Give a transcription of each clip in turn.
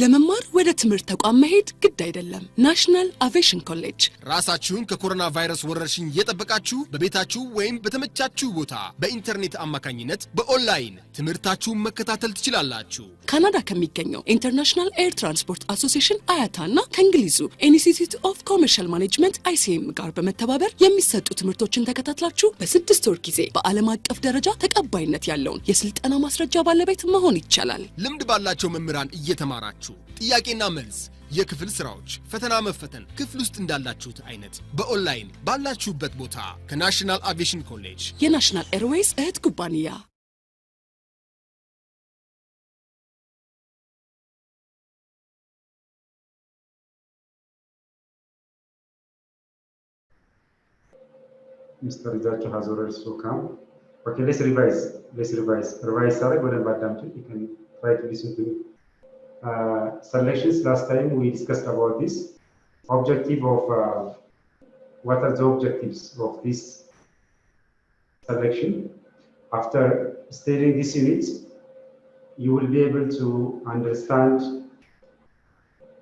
ለመማር ወደ ትምህርት ተቋም መሄድ ግድ አይደለም። ናሽናል አቪዬሽን ኮሌጅ ራሳችሁን ከኮሮና ቫይረስ ወረርሽኝ እየጠበቃችሁ በቤታችሁ ወይም በተመቻችሁ ቦታ በኢንተርኔት አማካኝነት በኦንላይን ትምህርታችሁን መከታተል ትችላላችሁ። ካናዳ ከሚገኘው ኢንተርናሽናል ኤር ትራንስፖርት አሶሲዬሽን አያታና ከእንግሊዙ ኢንስቲትዩት ኦፍ ኮመርሻል ማኔጅመንት ICM ጋር በመተባበር የሚሰጡ ትምህርቶችን ተከታትላችሁ በ6 ወር ጊዜ በዓለም አቀፍ ደረጃ ተቀባይነት ያለውን የስልጠና ማስረጃ ባለቤት መሆን ይቻላል። ልምድ ባላቸው መምህራን እየተማራችሁ ጥያቄና መልስ የክፍል ስራዎች ፈተና መፈተን ክፍል ውስጥ እንዳላችሁት አይነት በኦንላይን ባላችሁበት ቦታ ከናሽናል አቪዬሽን ኮሌጅ የናሽናል ኤርዌይስ እህት ኩባንያ Mr. Rizacho has already spoken. Okay, let's revise. Revise, sorry, but you can try to listen to me. Selections, last time we discussed about this. Objective of, what are the objectives of this selection? After studying this unit, you will be able to understand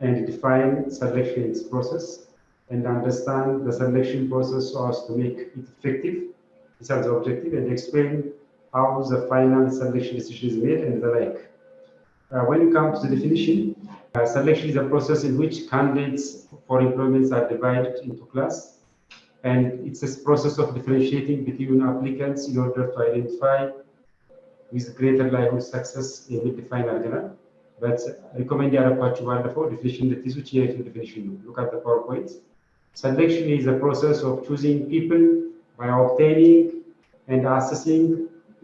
and define selection process and understand the selection process so as to make it effective. These are the objective, and explain how the final selection decision is made and the like. When you come to the definition, selection is a process in which candidates for employments are divided into class, and it's a process of differentiating between applicants in order to identify with greater likelihood success in the defined argument. But recommend the definition that is which definition. Look at the PowerPoint. Selection is a process of choosing people by obtaining and assessing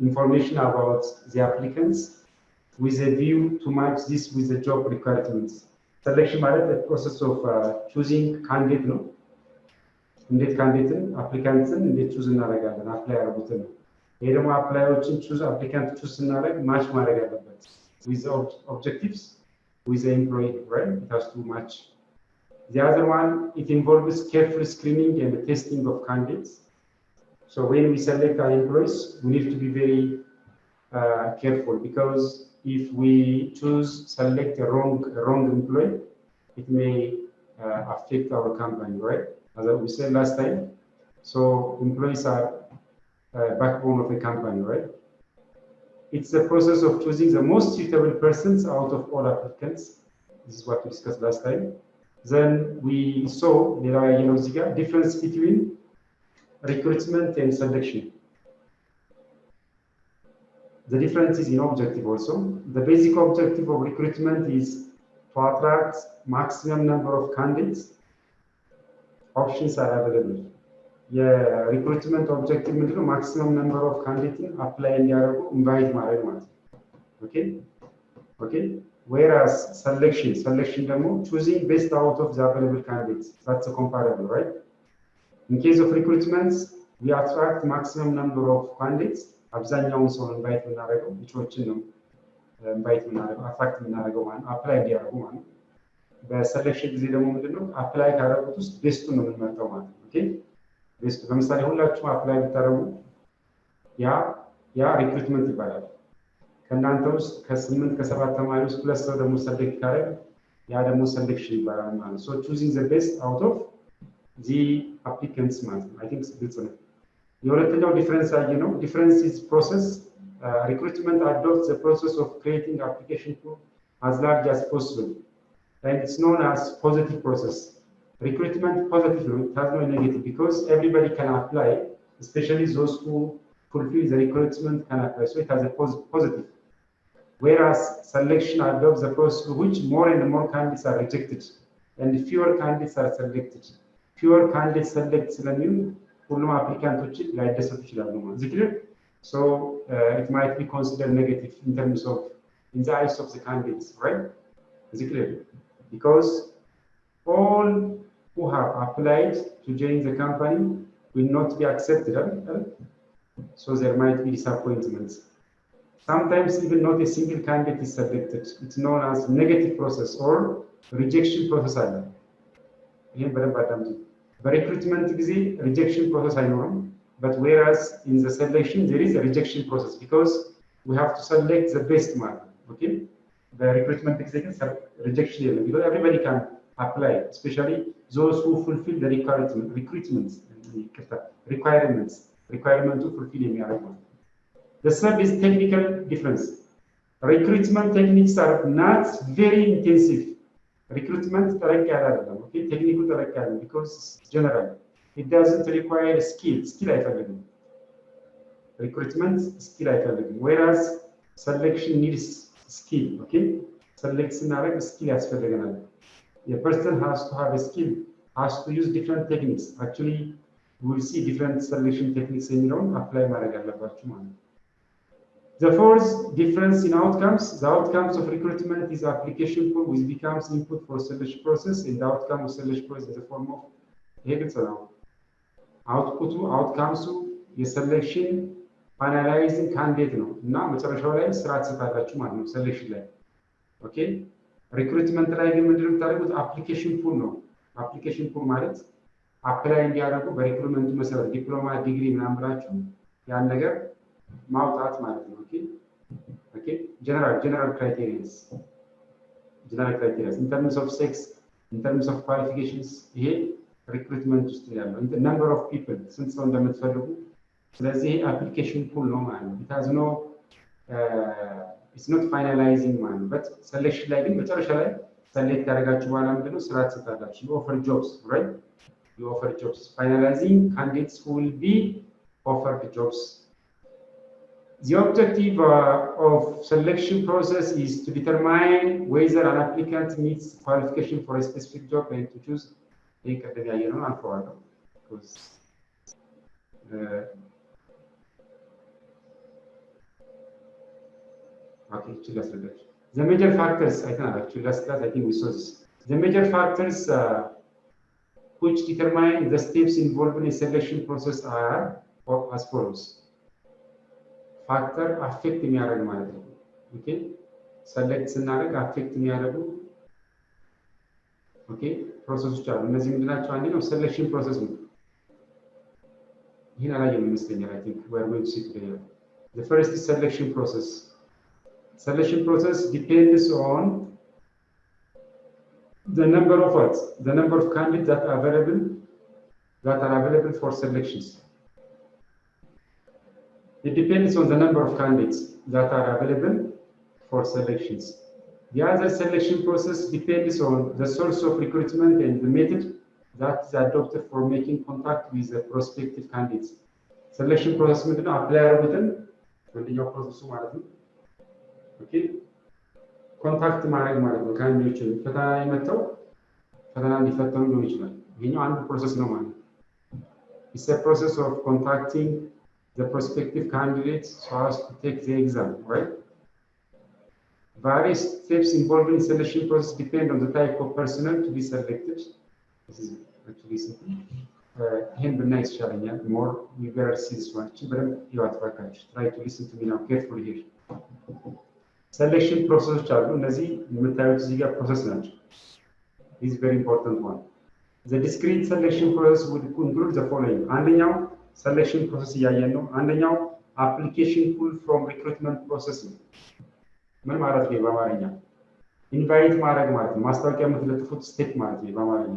information about the applicants with a view to match this with the job requirements. Selection is the process of choosing candidate, no? Indeed, candidate, applicants, and choose another apply. Here, apply choose applicant, choose another match with objectives with the employee, right? It has to match. The other one, it involves careful screening and testing of candidates. So when we select our employees, we need to be very careful, because if we select a wrong employee, it may affect our company, right? As we said last time. So employees are backbone of a company, right? It's a process of choosing the most suitable persons out of all applicants. This is what we discussed last time. Then we saw there are difference between recruitment and selection. The difference is in objective also. The basic objective of recruitment is to attract maximum number of candidates. Options are available. Yeah, recruitment objective means maximum number of candidates apply and invite. Okay. Whereas selection demo choosing best out of the available candidates. That's a comparable, right? In case of recruitments, we attract maximum number of candidates. አብዛኛውን ሰው ኢንቫይት እናደርገው ብቻዎችን ነው ኢንቫይት እናደርገው አትራክት እናደርገው ማለት አፕላይ እንዲያደርጉ ማለት በሰሌክሽን ጊዜ ደግሞ ምንድነው አፕላይ ካደረጉት ውስጥ ቤስቱን ነው የምንመርጠው ማለት ኦኬ ቤስቱ ለምሳሌ ሁላችሁም አፕላይ ብታደርጉ ያ ሪክሩትመንት ይባላል ከእናንተ ውስጥ ከ8 ከ7 ተማሪዎች ሁለት ሰው ደግሞ ሰሌክት ካደረገ ያ ደግሞ ሰሌክሽን ይባላል ማለት ሶ choosing the best out of the applicants ማለት I think ግልጽ ነው የሁለተኛው ዲፈረንስ ነው ዲፈረንስ is process recruitment adopts the process of creating application pool as large as possible and it's known as positive process recruitment positive it has no negative because everybody can apply especially those who fulfill the recruitment can apply so it has a positive whereas selection adopts the process in which more and more candidates are rejected and fewer candidates are selected fewer candidates select ስለሚሆን ሁሉም አፕሊካንቶችን ላይደሰቱ ይችላሉ ማለት ነው so it might be considered negative in terms of in the eyes of the candidates right is it clear because all who have applied to join the company will not be accepted so there might be disappointments sometimes even not a single candidate is selected it's known as negative process or rejection process ይሄን በደንብ አዳምጡ በሪክሩትመንት ጊዜ rejection process አይኖርም but whereas in the selection there is a rejection process because we have to select the best man okay the recruitment executives have rejection because everybody can apply, especially those who fulfill the requirements to fulfill any requirement. The third is technical difference. Recruitment techniques are not very intensive. Recruitment okay, technical because it's general. It doesn't require skill. Recruitment skill whereas selection needs skill. Okay, selection skill ያስፈልገናል. A person has to have a skill, has to use different techniques. Actually, we will see different selection techniques in your own apply ማድረግ አለባችሁ ማለት ነው. The fourth difference in outcomes, the outcomes of recruitment is application pool, which becomes input for selection process, and the outcome of selection process is a form of output, outcomes, the selection, finalizing candidate ነው እና መጨረሻው ላይ ስራ ትሰጣላችሁ ማለት ነው selection ላይ ኦኬ ሪክሩትመንት ላይ ግን ምንድነው የምታደርጉት አፕሊኬሽን ፑል ነው አፕሊኬሽን ፑል ማለት አፕላይ እንዲያደርጉ በሪክሩትመንቱ መሰረት ዲፕሎማ ዲግሪ ምናምን ብላችሁ ያን ነገር ማውጣት ማለት ነው ኦኬ general criteria in terms of sex, in terms of qualifications ይሄ ሪክሩትመንት ውስጥ ያለው number of people ስንት ሰው እንደምትፈልጉ ስለዚህ application pool ነው ማለት ነው it has no it's not finalizing man but selection ላይ ግን መጨረሻ ላይ select ያደርጋችሁ በኋላ ምንድነው ስራ ትሰጣላችሁ you offer jobs right you offer jobs finalizing candidates who will be offered jobs. The objective of selection process is to determine whether an applicant meets qualification for a specific job and to choose a category because okay, the major factors I can actually last class I think we saw this. The major factors which determine the steps involved in a selection process are as follows. Factor affect የሚያደርግ ማለት ነው ኦኬ ሰሌክት ስናደርግ affect የሚያደርጉ ኦኬ ፕሮሰሶች አሉ እነዚህ ምንድናቸው አንደኛው selection process ነው ይሄን አላየንም ይመስለኛል I think we are going to see today. The first is selection process. Selection process depends on the number of what? The number of candidates that are available for selections. It depends on the number of candidates that are available for selections. The other selection process depends on the source of recruitment and the method that is adopted for making contact with the prospective candidates. Selection process ምንድነው apply አድርጉትን አንደኛው ፕሮሰሱ ማለት ነው ኦኬ ኮንታክት ማድረግ ማለት ነው ካንዲዴቶችን ፈተና የመጣው ፈተና እንዲፈተኑ ሊሆን ይችላል ይሄኛው አንድ ፕሮሰስ ነው ማለት ነው it's a process of contacting the prospective candidates so as to take the exam right various steps involved in selection process depend on the type of personnel to be selected this is actually simple ይሄን ብናይ ይሻለኛል more we better see this one በደንብ ይዋጥባካችሁ try to listen to me now carefully here selection process አሉ እነዚህ የምታዩት እዚህ ጋር ፕሮሰስ ናቸው this is very important one the discrete selection process would include the following አንደኛው selection process እያየን ነው አንደኛው application pull from recruitment process ምን ማለት ነው በአማርኛ ኢንቫይት ማድረግ ማለት ነው ማስታወቂያ የምትለጥፉት ስቴፕ ማለት ነው በአማርኛ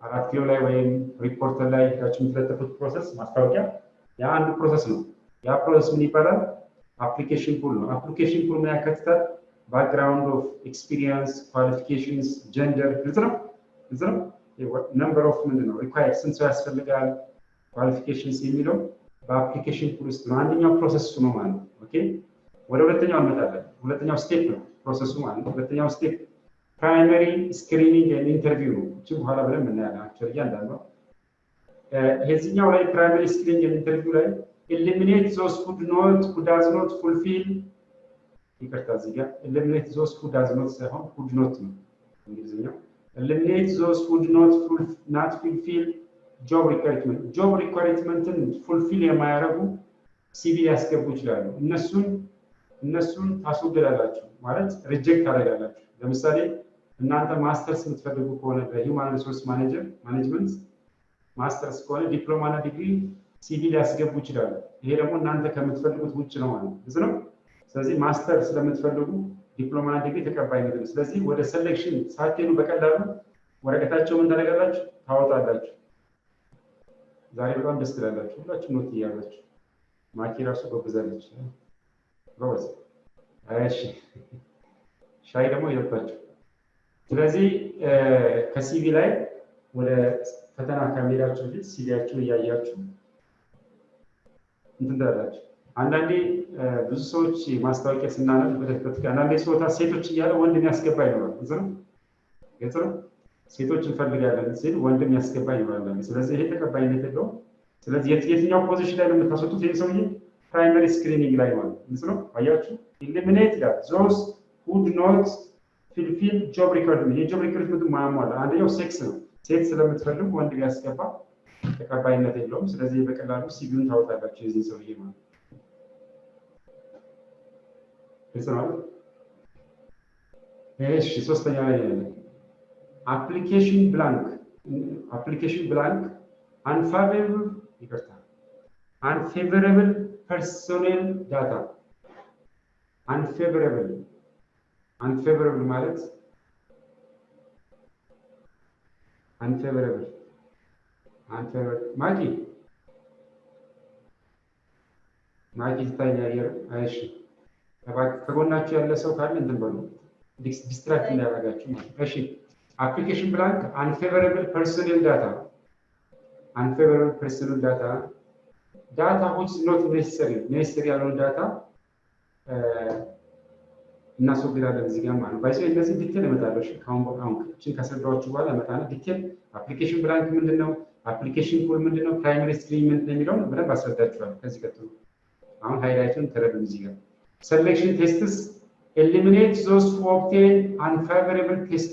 አራት ኪሎ ላይ ወይም ሪፖርት ላይ ታች የምትለጥፉት ፕሮሰስ ማስታወቂያ ያ አንዱ ፕሮሰስ ነው ያ ፕሮሰስ ምን ይባላል application pool ነው application pool ምን ያካትታል background of experience qualifications gender ግልጽ ነው number of ምንድነው required ስንት ሰው ያስፈልጋል qualifications የሚለው በapplication pool ውስጥ ነው አንደኛው ፕሮሰስ ነው ማለት ነው ኦኬ ወደ ሁለተኛው እንመጣለን ሁለተኛው ስቴፕ ነው ፕሮሰሱ ማለት ነው ሁለተኛው ስቴፕ primary screening and interview ነው እቺ በኋላ ብለን እናያለን አክቹዋሊ እያንዳንዱ የዚህኛው ላይ primary screening and interview ላይ eliminate those who does not fulfill eliminate those who does not ሳይሆን who do not ነው እንግሊዝኛው eliminate those who do not fulfill job requirement fulfill የማያደርጉ ሲቪ ያስገቡ ይችላሉ እነሱን ታስወግዳላችሁ ማለት ሪጀክት ታደርጋላችሁ ለምሳሌ እናንተ ማስተርስ የምትፈልጉ ከሆነ በሂውማን ሪሶርስ ማኔጅመንት ማስተርስ ከሆነ ዲፕሎማ እና ዲግሪ ሲቪ ሊያስገቡ ይችላሉ ይሄ ደግሞ እናንተ ከምትፈልጉት ውጭ ነው ማለት ነው ስለዚህ ማስተር ስለምትፈልጉ ዲፕሎማ ዲግሪ ተቀባይነት ነው። ስለዚህ ወደ ሴሌክሽን ሳትሄዱ በቀላሉ ወረቀታቸው ምን ታደርጋላችሁ ታወጣላችሁ። ዛሬ በጣም ደስ ትላላችሁ ሁላችሁ ኖት እያላችሁ ማኪ ራሱ ጎብዛለች ጎበዝ። እሺ ሻይ ደግሞ ይወጣችሁ። ስለዚህ ከሲቪ ላይ ወደ ፈተና ከመሄዳችሁ በፊት ሲቪያችሁን እያያችሁ እንትን ትላላችሁ። አንዳንዴ ብዙ ሰዎች ማስታወቂያ ስናነብ አንዳንዴ ጾታ ሴቶች እያለ ወንድ የሚያስገባ ይኖራል። ግልጽ ነው። ሴቶች እንፈልጋለን ሲል ወንድ የሚያስገባ ይኖራል። ስለዚህ ይሄ ተቀባይነት የለውም። ስለዚህ የትኛው ፖዚሽን ላይ ነው የምታስወጡት? ይሄ ሰውዬ ፕራይመሪ ስክሪኒንግ ላይ ማለት ግልጽ ነው። አያችሁ ኢሊሚኔት ዳት ዞስ who do not fulfill job requirement የጆብ ሪክሩትመንት ማያሟላ አንደኛው ሴክስ ነው። ሴት ስለምትፈልጉ ወንድ ቢያስገባ ተቀባይነት የለውም። ስለዚህ በቀላሉ ሲቪውን ታወጣላችሁ የዚህ ሰውዬ ማለት ነው። እሺ ሶስተኛ ላይ ያለ application blank unfavorable personnel data unfavorable ማለት unfavorable ማቂ ይታያል። እሺ ከጎናችሁ ያለ ሰው ካለ እንትን በሉ ዲስትራክት እንዳያደርጋችሁ ማለት ነው። እሺ application blank unfavorable personnel data which is not necessary ያለው ዳታ እናስወግዳለን እዚህ ጋር ማለት ነው። ባይዘው እነዚህ ዲቴል እመጣለሁ። አሁን እቺን ካስረዳኋችሁ በኋላ እመጣና ዲቴል application blank ምንድነው፣ application pool ምንድነው፣ primary screen ምንድነው የሚለውን በደንብ አስረዳችኋለሁ ከዚህ ቀጥሎ። አሁን ሃይላይቱን ተረዱ። እዚህ ጋር selection tests eliminate those who obtain unfavorable test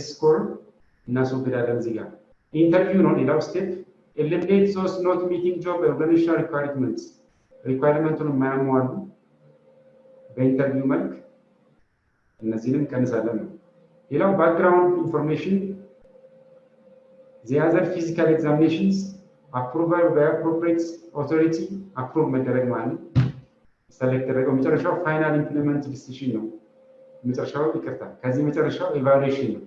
score እናስወግዳለን እዚህ ጋር። ኢንተርቪው ነው ሌላው ስቴፕ። eliminate those not meeting job organizational requirements የማያሟሉ በኢንተርቪው መልክ እነዚህንም ቀንሳለን ነው። ሌላው ባክግራውንድ ኢንፎርሜሽን the other physical examinations approval by appropriate authority approve መደረግ ማለት ሰሌክት ተደረገው። መጨረሻው ፋይናል ኢምፕሊመንት ዲሲዥን ነው። መጨረሻው ይቅርታ ከዚህ መጨረሻው ኢቫሉዌሽን ነው።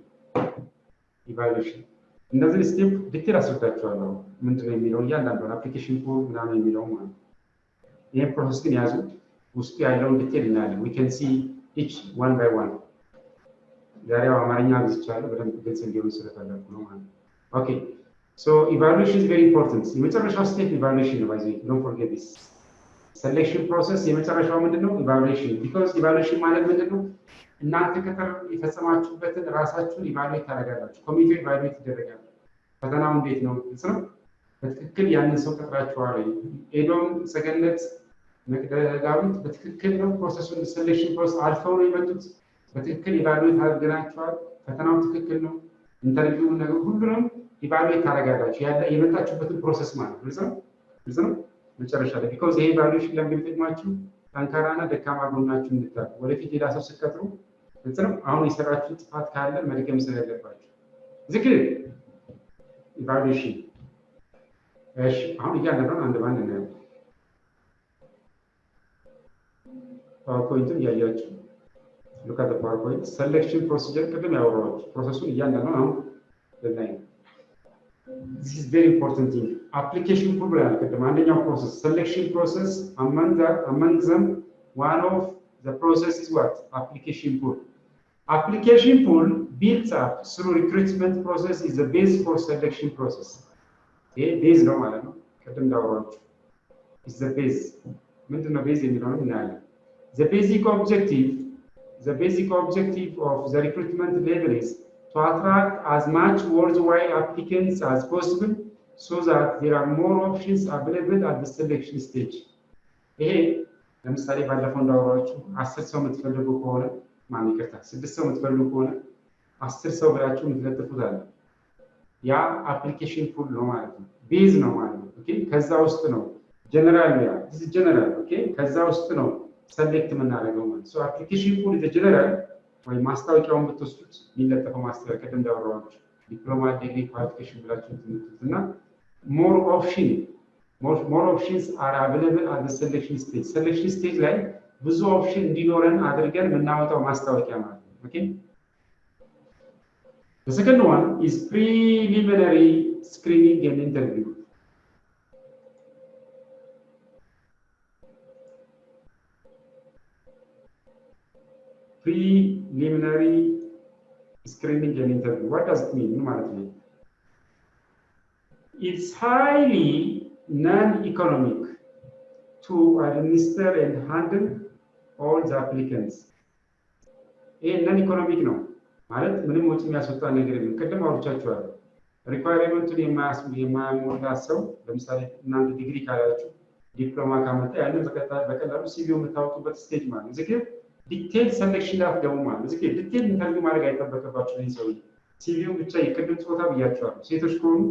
እነዚህ ስቴፕ ዲቴል አስረዳችኋለሁ ምንድነው የሚለው እያንዳንዱን አፕሊኬሽን ፎርም ምናምን የሚለው ማለት ይሄን ፕሮሰስ ግን ያዙ። ውስጡ ያለውን ዲቴል እናያለን። we can see each one by one። ዛሬው አማርኛ ብቻለሁ በደንብ ግልጽ እንዲሆን ስለፈለኩ ነው ማለት ነው። ኦኬ so evaluation is very important። የመጨረሻው ስቴፕ evaluation ነው። ባይዘይ don't forget this selection process የመጨረሻው ምንድነው evaluation because evaluation ማለት ምንድነው እናንተ ከተር የፈጸማችሁበትን ራሳችሁን ኢቫሉዌት ታደርጋላችሁ። ኮሚቴው ኢቫሉዌት ይደረጋል። ፈተናው እንዴት ነው ነው በትክክል ያንን ሰው ቀጥራችኋል ወይ ኤዶም ሰገነት መቅደላዊት በትክክል ነው ፕሮሰሱን ሴሌክሽን ፕሮሰስ አልፈው ነው የመጡት በትክክል ኢቫሉዌት አድርገናችኋል። ፈተናው ትክክል ነው። ኢንተርቪው ነገር ሁሉንም ኢቫሉዌት ታደርጋላችሁ ያለ የመጣችሁበትን ፕሮሰስ ማለት ነው። መጨረሻ ላይ because ይሄ ኢቫሉዌሽን ለሚጠቅማችሁ ጠንካራና ደካማ ጎናችሁን እንድታውቁ ወደፊት ሌላ ሰው ስትቀጥሩ አሁን የሰራችሁ ጥፋት ካለ መድገም ስለሌለባችሁ ዝክር ኢቫሉዌሽን። እሺ አሁን እያንዳንዱን አንድ ባንድ እናያለን። ፓወርፖይንትን እያያችሁ look at the PowerPoint selection procedure ቅድም ያወራሁት ፕሮሰሱን እያንዳንዱን አሁን ልናይ ነው። This is very important thing. Application pool ብለናል ቅድም አንደኛው ፕሮሰስ selection process among them one of the process is what application pool built up through recruitment process is the base for selection process. ይሄ ቤዝ ነው ማለት ነው። ቅድም እንዳወራችሁ is the base ምንድነው ቤዝ የሚለውን እናያለን። The basic objective of the recruitment level is to attract as much worthwhile applicants as possible so that there are more options available at the selection stage. ይሄ ለምሳሌ ባለፈው እንዳወራችሁ 10 ሰው የምትፈልጉ ከሆነ ማን ይከታ 6 ሰው የምትፈልጉ ከሆነ 10 ሰው ብላችሁ የምትለጥፉት አለ ያ አፕሊኬሽን ፑል ነው ማለት ነው። ቤዝ ነው ማለት ነው። ኦኬ ከዛ ውስጥ ነው ጀነራል ነው ያ this is general ኦኬ ከዛ ውስጥ ነው ሰሌክት የምናደርገው ማለት ነው። አፕሊኬሽን ፑል is general ወይ ማስታወቂያውን ብትወስዱት የሚለጠፈው ማስታወቂያ ቅድም እንዳወራችሁ ዲፕሎማ ዲግሪ ኳሊፊኬሽን ብላችሁ ትምትትና more options are available at the selection stage ላይ ብዙ ኦፕሽን እንዲኖረን አድርገን የምናወጣው ማስታወቂያ ማለት ነው። ኦኬ The second one is preliminary screening and interview. Preliminary screening and interview. What does it mean? It's highly non-economic to administer and handle all the applicants. Non-economic no. ማለት ምንም ወጪ የሚያስወጣ ነገር የለም። ቀደም አውርቻችኋለሁ። ሪኳየርመንቱን የማያሟላ ሰው ለምሳሌ እናንተ ዲግሪ ካላችሁ ዲፕሎማ ካመጣ ያንን በቀላሉ ሲቪው የምታወጡበት ስቴጅ ማለት ነው። እዚህ ዲቴል ሰሌክሽን ላይ ደግሞ ማለት ነው። እዚህ ዲቴል ኢንተርቪው ማድረግ አይጠበቅባችሁ ነው። ሰው ሲቪው ብቻ የቅድም ጾታ ብያችኋለሁ። ሴቶች ከሆኑ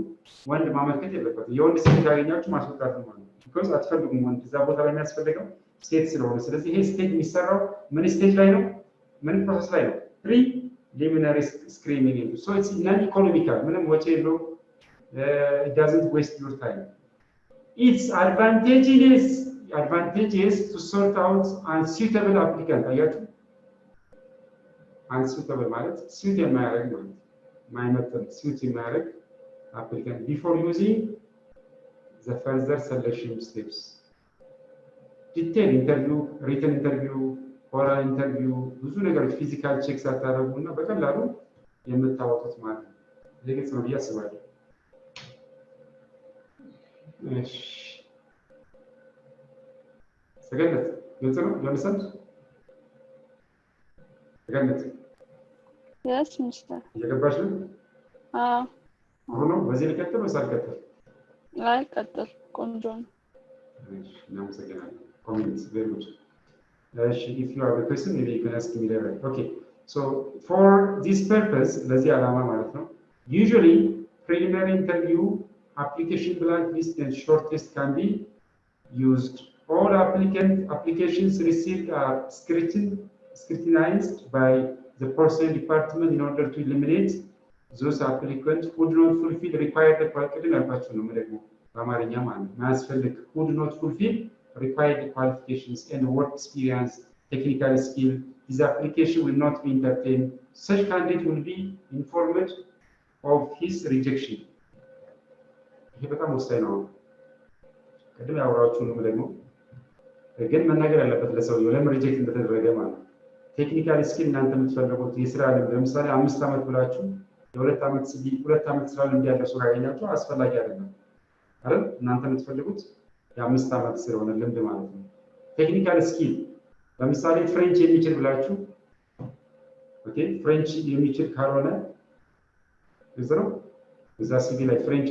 ወንድ ማመልከት የለበትም። የወንድ ሴት ያገኛችሁ ማስወጣት ነው ማለት ነው። ቢኮዝ አትፈልጉም ወንድ እዛ ቦታ ላይ የሚያስፈልገው ሴት ስለሆነ። ስለዚህ ይሄ ስቴጅ የሚሰራው ምን ስቴጅ ላይ ነው? ምን ፕሮሰስ ላይ ነው? Preliminary screening. So it's non-economical. It doesn't waste your time. It's advantageous to sort out unsuitable applicant. Unsuitable ማለት suit የማያደርግ ማለት ማይመጥን suit የማያደርግ applicant before using the further selection steps. Detailed interview, written interview, oral interview, ብዙ ነገሮች ፊዚካል ቼክ ሳታደርጉና በቀላሉ የምታወጡት ማለት ነው። ለግልጽ ነው ያስባለሁ። እሺ ሰገነት ግልጽ ነው ለምሳሌ ሰገነት Yes, Mr. እየገባሽ ነው? አሁን በዚህ ልቀጥል ወይስ አልቀጥል? አይ ቀጥል። ቆንጆ ነው። እሺ እናመሰግናለን። ኮሜንትስ very good. If you have a question, maybe you can ask me later. Okay, so for this purpose, usually preliminary interview, application blank list and short list can be used. All applications received are scrutinized by the personnel department in order to eliminate those applicants who do not fulfill required required qualifications and work experience, technical skill. His application will not be entertained. Such candidate will be informed of his rejection. ይሄ በጣም ወሳኝ ነው። ቀደም ያወራችሁ ነው ደግሞ ግን መናገር ያለበት ለሰውየው ለምን ሪጀክት እንደተደረገ ማለት ነው። ቴክኒካል ስኪል እናንተ የምትፈልጉት የስራ ልምድ ለምሳሌ 5 ዓመት ብላችሁ የ2 ዓመት ሲቪ 2 ዓመት ስራ ልምድ ያለው ሰው ያገኛችሁ አስፈላጊ አይደለም አይደል? እናንተ የምትፈልጉት የ5 ዓመት ስለሆነ ልምድ ማለት ነው። ቴክኒካል ስኪል ለምሳሌ ፍሬንች የሚችል ብላችሁ ኦኬ ፍሬንች የሚችል ካልሆነ እዛ ሲቪ ላይ ፍሬንች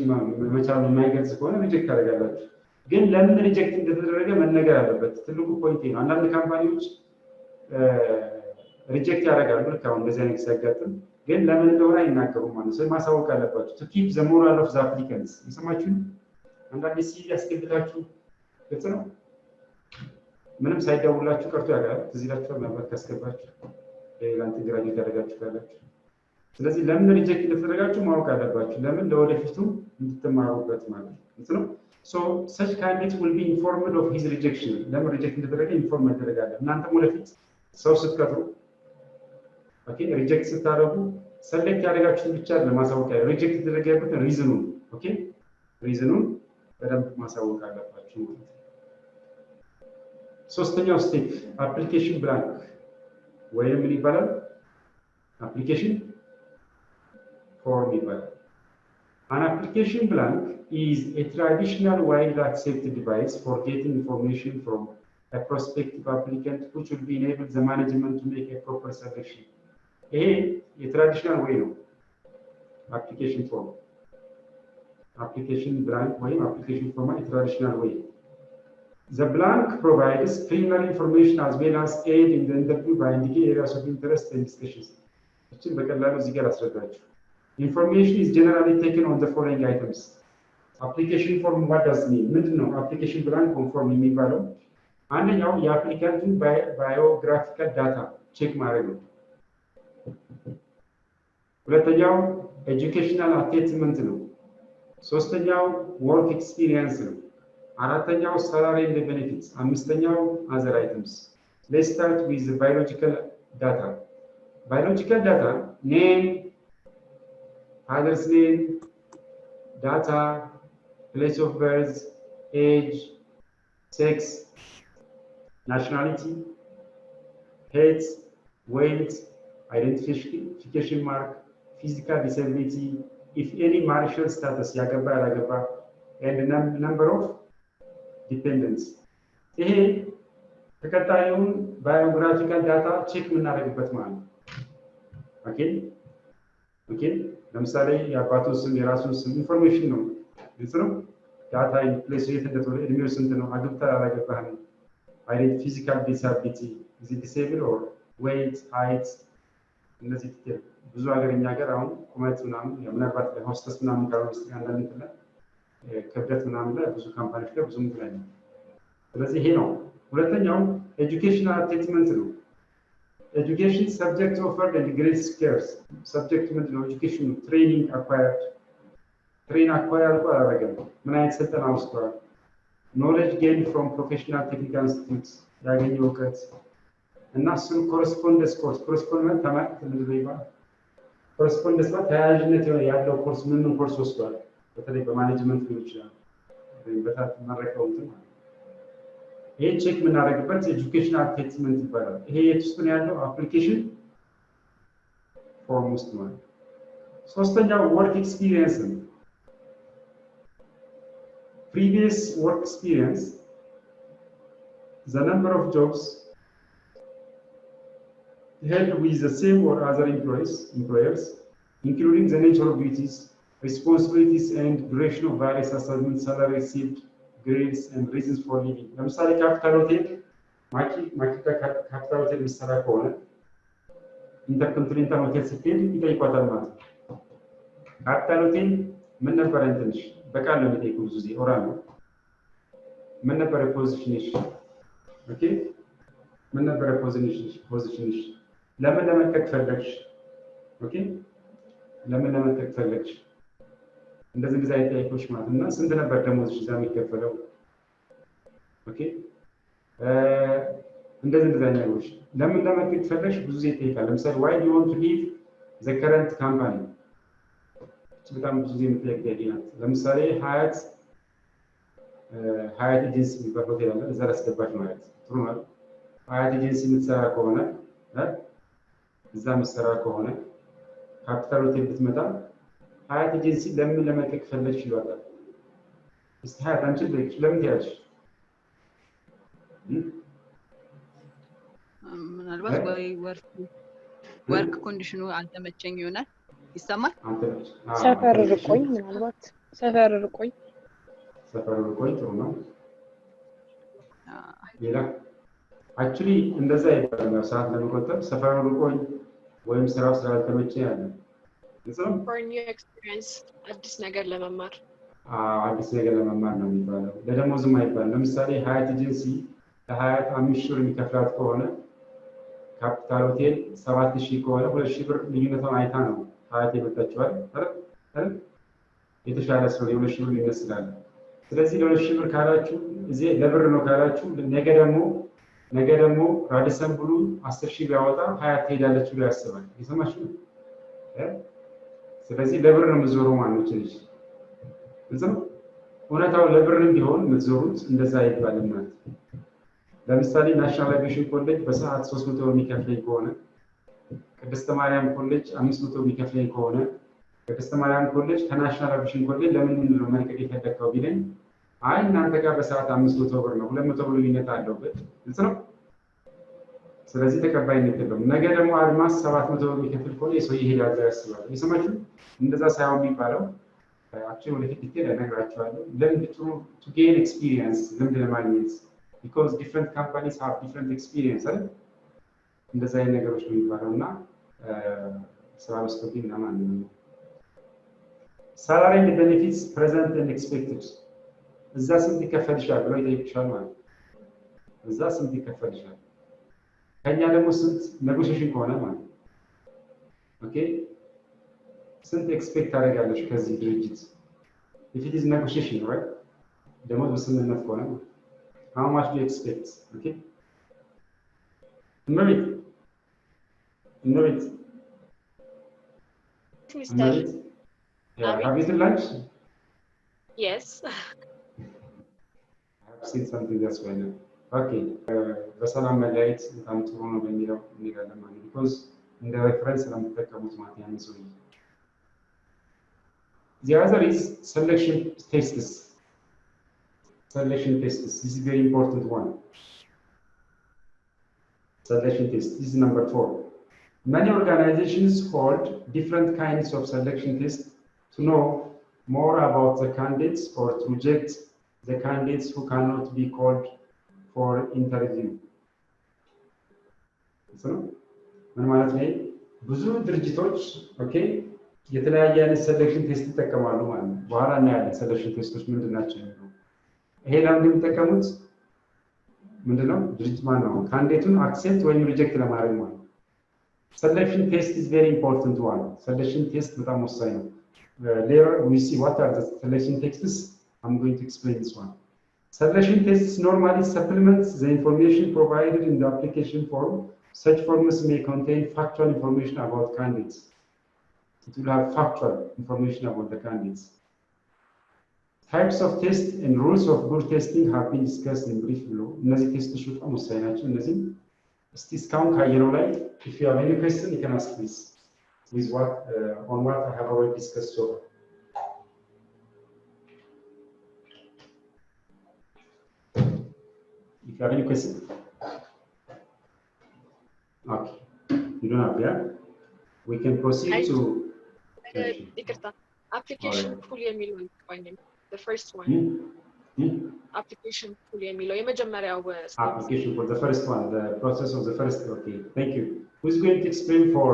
መቻል የማይገልጽ ከሆነ ሪጀክት ታደርጋላችሁ። ግን ለምን ሪጀክት እንደተደረገ መነገር አለበት። ትልቁ ፖይንት ነው። አንዳንድ ካምፓኒዎች ሪጀክት ያደርጋሉ ልክ አሁን እንደዚህ አይነት ሲያጋጥም፣ ግን ለምን እንደሆነ አይናገሩም ማለት ነው። ማሳወቅ አለባችሁ። to keep the moral of the applicants ይሰማችሁ። አንዳንድ ሲቪ ያስገብታችሁ ግልጽ ነው። ምንም ሳይደውላችሁ ቀርቶ ያጋል ትዝላችሁ ነበር ካስገባችሁ ለላንት ግራጁዌት ያደርጋችሁ ካላችሁ። ስለዚህ ለምን ሪጀክት እንደተደረጋችሁ ማወቅ አለባችሁ። ለምን ለወደፊቱ እንድትማሩበት ማለት ነው። ግልጽ ነው። So such candidate will be informed of his rejection. ለምን ሪጀክት እንደተደረገ ኢንፎርም መደረግ አለ። እናንተም ወደፊት ሰው ስትቀጥሩ ኦኬ ሪጀክት ስታደርጉ ሰሌክት ያደርጋችሁን ብቻ ለማሳወቅ ያለ ሪጀክት የተደረገበትን ሪዝኑን ኦኬ ሪዝኑን በደንብ ማሳወቅ አለባችሁ ማለት ነው። ሶስተኛው ስቴፕ አፕሊኬሽን ብላንክ ወይም ምን ይባላል? አፕሊኬሽን ፎርም ይባላል። An application blank is a traditional widely accepted device for getting information from a prospective applicant which will be enable the management to make a proper selection. A traditional way ነው application form. Application blank ወይም application form a traditional way. The blank provides preliminary information as well as aid in the interview by indicating areas of interest and discussions. እቺን በቀላሉ እዚህ ጋር አስረዳችሁ። Information is generally taken on the following items. Application form, what does it mean? ምንድነው application blank form የሚባለው? አንደኛው የአፕሊካንቱን ባዮግራፊካል ዳታ ቼክ ማድረግ ነው። ሁለተኛው ኤጁኬሽናል አቴችመንት ነው። ሶስተኛው ወርክ ኤክስፒሪየንስ ነው። አራተኛው ሳላሪ ኤንድ ቤኔፊትስ፣ አምስተኛው አዘር አይተምስ። Let's start with the biological data. Biological data, name, father's name, data, place of birth, age, sex, nationality, height, weight, identification mark, physical disability, if any marital status, yagaba, ragaba, and the number of dependents. ይሄ ተከታዩን ባዮግራፊካል ዳታ ቼክ የምናደርግበት ማለት ነው። ኦኬ ለምሳሌ የአባቱ ስም የራሱን ስም ኢንፎርሜሽን ነው። ግልጽ ነው። ዳታ ፕሌስ የት እንደተወለደ እድሜው ስንት ነው፣ አግብተሃል አላገባህም፣ ፊዚካል ዲሳቢሊቲ is it disabled or weight, height፣ እነዚህ ብዙ ሀገርኛ ሀገር አሁን ቁመት ምናምን ምናልባት ሆስተስ ምናምን ካልሆነ ስ አንዳንድ እንትን ላይ ክብደት ምናምን ላይ ብዙ ካምፓኒዎች ላይ ብዙ እንትን ላይ ነው። ስለዚህ ይሄ ነው። ሁለተኛው ኤጁኬሽናል አቴችመንት ነው። ኤጁኬሽን ሰብጀክት ኦፈርድ ኤንድ ግሬድ ስኬርስ ሰብጀክት ምንድን ነው? ኤጁኬሽን ትሬኒንግ አኳየርድ ትሬን አኳየር እኮ አላደረገም። ምን አይነት ስልጠና ወስደዋል? ኖሌጅ ጌን ፍሮም ፕሮፌሽናል ቴክኒካል ኢንስቲትዩት ያገኘው እውቀት እና እሱን ኮረስፖንደንስ ኮርስ ኮረስፖንደንት ተማሪ ምንድን ነው ይባላል? ኮረስፖንደንስ ማለት ተያያዥነት ያለው ኮርስ ምን ኮርስ ወስደዋል? በተለይ በማኔጅመንት ሊሆን ይችላል ወይም በታት መረቀው እንትን ማለት ይሄ ቼክ የምናደርግበት ኤጁኬሽናል አቴችመንት ይባላል። ይሄ የት ውስጥ ነው ያለው? አፕሊኬሽን ፎርም ውስጥ ማለት። ሶስተኛው ወርክ ኤክስፒሪየንስ ነው። previous work experience, the number of jobs held with the same or other employers, including the nature of duties, responsibilities, and duration of various assignments, salary received, grades, and reasons for leaving. ለምሳሌ ካፒታል ሆቴል ማኪታ ካፒታል ሆቴል የሚሰራ ከሆነ ኢንተርኮንቲኔንታል ሆቴል ስትሄድ ይጠይቋታል ማለት ነው። ካፒታል ሆቴል ምን ነበር እንትንሽ በቃል ነው የሚጠይቁ ብዙ ጊዜ ኦራል ነው። ምን ነበር ፖዚሽንሽ? ኦኬ ምን ነበር ፖዚሽንሽ? ለምን ለመልቀቅ ፈለግሽ? ኦኬ ለምን ለመልቀቅ ፈለግሽ? እንደዚህ አይጠይቁሽ ማለት እና ስንት ነበር ደሞዝሽ እዛ የሚከፈለው? ኦኬ እንደዚህ ነገሮች ለምን ለመልቀቅ ፈለግሽ ብዙ ጊዜ ይጠይቃል። ለምሳሌ why do you want to leave the current company? በጣም ብዙ ጊዜ የምትጠይቅ ጥያቄ ናት። ለምሳሌ ሀያት ኤጀንሲ የሚባል ሆቴል አለ። እዛ ላስገባች ማለት ጥሩ ነው። ሀያት ኤጀንሲ የምትሰራ ከሆነ እዛ የምትሰራ ከሆነ ካፒታል ሆቴል ብትመጣ ሀያት ኤጀንሲ ለምን ለመልቀቅ ፈለግሽ ይሏታል። እስቲ ሀያት አንቺ ልጅ ለምን ትያለሽ? ምናልባት ወይ ወርክ ኮንዲሽኑ አልተመቸኝ ይሆናል። ይሰማል? ሰፈር ርቆኝ ምናልባት ሰፈር ርቆኝ ጥሩ ነው። ሌላ አክቹሊ እንደዛ ይባላል። ሰዓት ለመቆጠብ ሰፈር ርቆኝ ወይም ስራው ስላልተመቸኝ ያለ for new experience አዲስ ነገር ለመማር ነው የሚባለው። ለደሞዝም አይባልም። ለምሳሌ ሀያት ኤጀንሲ ለሀያት 5,000 ብር የሚከፍላት ከሆነ ካፒታል ሆቴል 7,000 ከሆነ 2,000 ብር ልዩነቱን አይታ ነው ሀያት የመጣችዋል አይደል? የተሻለ ሰው ለ2,000 ብር ይመስላል። ስለዚህ ለ2,000 ብር ካላችሁ እዚህ ለብር ነው ካላችሁ ነገ ደግሞ ራዲሰን ብሉ 10,000 ቢያወጣ ሀያት ትሄዳለች ብሎ ያስባል። የሰማችሁ? ስለዚህ ለብር ነው የምትዞረው ማለት ነው። ግልጽ ነው። እውነታው ለብርም ቢሆን የምትዞሩት እንደዛ አይባልም ማለት ነው። ለምሳሌ ናሽናል አቪዬሽን ኮሌጅ በሰዓት 300 ብር የሚከፍለኝ ከሆነ ቅድስተ ማርያም ኮሌጅ 500 ብር የሚከፍለኝ ከሆነ ቅድስተ ማርያም ኮሌጅ ከናሽናል አቪዬሽን ኮሌጅ ለምን ነው መልቀቅ የፈለከው ቢለኝ አይ እናንተ ጋር በሰዓት 500 ብር ነው 200 ብር ልዩነት አለበት። ግልጽ ነው። ስለዚህ ተቀባይነት የለውም። ነገ ደግሞ አድማስ 700 ብር የሚከፍል ከሆነ የሰው ይሄዳል ያስባል። የሰማችሁ? እንደዛ ሳይሆን የሚባለው አክቹሊ ወደፊት ዲቴል እነግራችኋለሁ። ልምድ to gain experience ልምድ ለማግኘት because different companies have different experience አይደል? እንደዛ አይነት ነገሮች ነው የሚባለው እና ስራ መስጠቱን ለማን ነው salary and benefits present and expected እዛ ስንት ይከፈልሻል ብለው ይጠይቁሻል ማለት ነው። እዛ ስንት ይከፈልሻል ከኛ ደግሞ ስንት ኔጎሺዬሽን ከሆነ ማለት ነው። ኦኬ ስንት ኤክስፔክት ታደርጋለሽ ከዚህ ድርጅት? if it is negotiation right ደግሞ በስምምነት ከሆነ how much do you expect? okay Merit. Merit. Yeah, have you eaten lunch? Yes. I have seen something that's why now. Okay. በሰላም መለያየት በጣም ጥሩ ነው በሚለው እንሄዳለን ማለት because እንደ reference ስለምትጠቀሙት ማለት ያን ሰው The other is selection tests. Selection tests. This is very important one. Selection test. This is number 4. Many organizations hold different kinds of selection tests to know more about the candidates or to reject the candidates who cannot be called for interview. So, ምን ማለት ነው? ብዙ ድርጅቶች ኦኬ የተለያየ አይነት ሰሌክሽን ቴስት ይጠቀማሉ ማለት ነው። በኋላ እናያለን ሰሌክሽን ቴስቶች ምንድን ናቸው የሚለው። ይሄ ለምን የሚጠቀሙት ምንድነው? ድርጅት ማን ነው ካንዲዴቱን አክሴፕት ወይም ሪጀክት ለማድረግ ማለት ነው። Selection test is very important one. Selection test በጣም ወሳኝ ነው። Later we see what are the selection tests. I'm going to explain this one. Selection tests normally supplement the information provided in the application form. Such forms may contain factual information about candidates. It will have factual information about the candidates. Types of tests and rules of good testing have been discussed in brief below. እነዚህ ቴስቶች በጣም ወሳኝ ናቸው። እነዚህ እስቲ እስካሁን ካየነው ላይ if you have any question you can ask this with what on what I have already discussed so far. If you have any question. Okay. You don't have, yeah? We can proceed to application full የሚለው the first one. Application full የሚለው የመጀመሪያው application for the first one, the process of the first. Okay, thank you. Who's going to explain for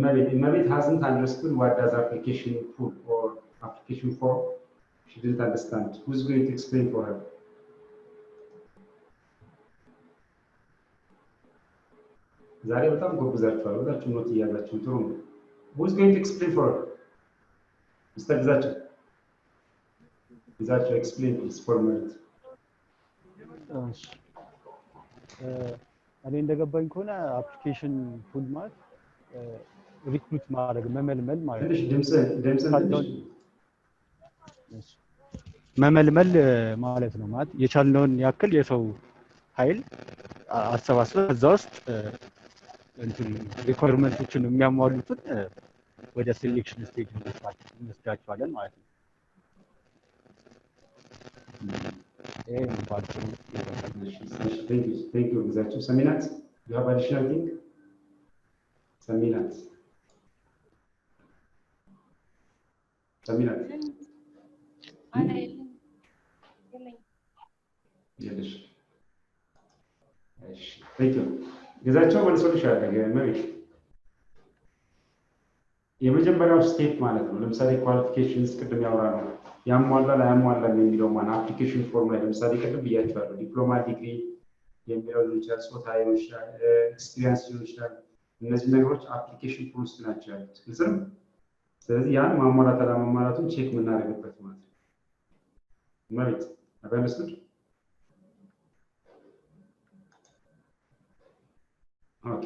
Merit? Merit hasn't understood what does application full or application form. She didn't understand. Who's going to explain for her? ዛሬ በጣም ጎብዛችኋል። ሁላችሁም ኖት እያዛችሁ ጥሩ ነው። Who's going to explain for her? Mr. Gizacho. Gizacho, explain please for Merit. እኔ እንደገባኝ ከሆነ አፕሊኬሽን ፉል ማለት ሪክሩት ማድረግ መመልመል ማለት ነው። መመልመል ማለት ነው። ማለት የቻልነውን ያክል የሰው ኃይል አሰባስበን እዛ ውስጥ እንትን ሪኳየርመንቶችን የሚያሟሉትን ወደ ሴሌክሽን ስቴጅ እንወስዳቸዋለን ማለት ነው። Thank you, Gizacho. Saminat, you have additional thing? Saminat. Yes. Thank you. Gizacho, what is the solution? Maybe. የመጀመሪያው ስቴፕ ማለት ነው። ለምሳሌ ኳሊፊኬሽንስ ቅድም ያወራነው ያሟላል አያሟላም የሚለው ማን አፕሊኬሽን ፎርም ላይ ለምሳሌ ቅድም ብያችኋለሁ። ዲፕሎማ ዲግሪ የሚለው ሊሆን ይችላል፣ ጾታ ሊሆን ይችላል፣ ኤክስፒሪየንስ ሊሆን ይችላል። እነዚህ ነገሮች አፕሊኬሽን ፎርም ውስጥ ናቸው ያሉት። ግልጽ ነው። ስለዚህ ያን ማሟላት አለማሟላቱን ቼክ የምናደርግበት ማለት ነው። ማለት አባለስኩት ኦኬ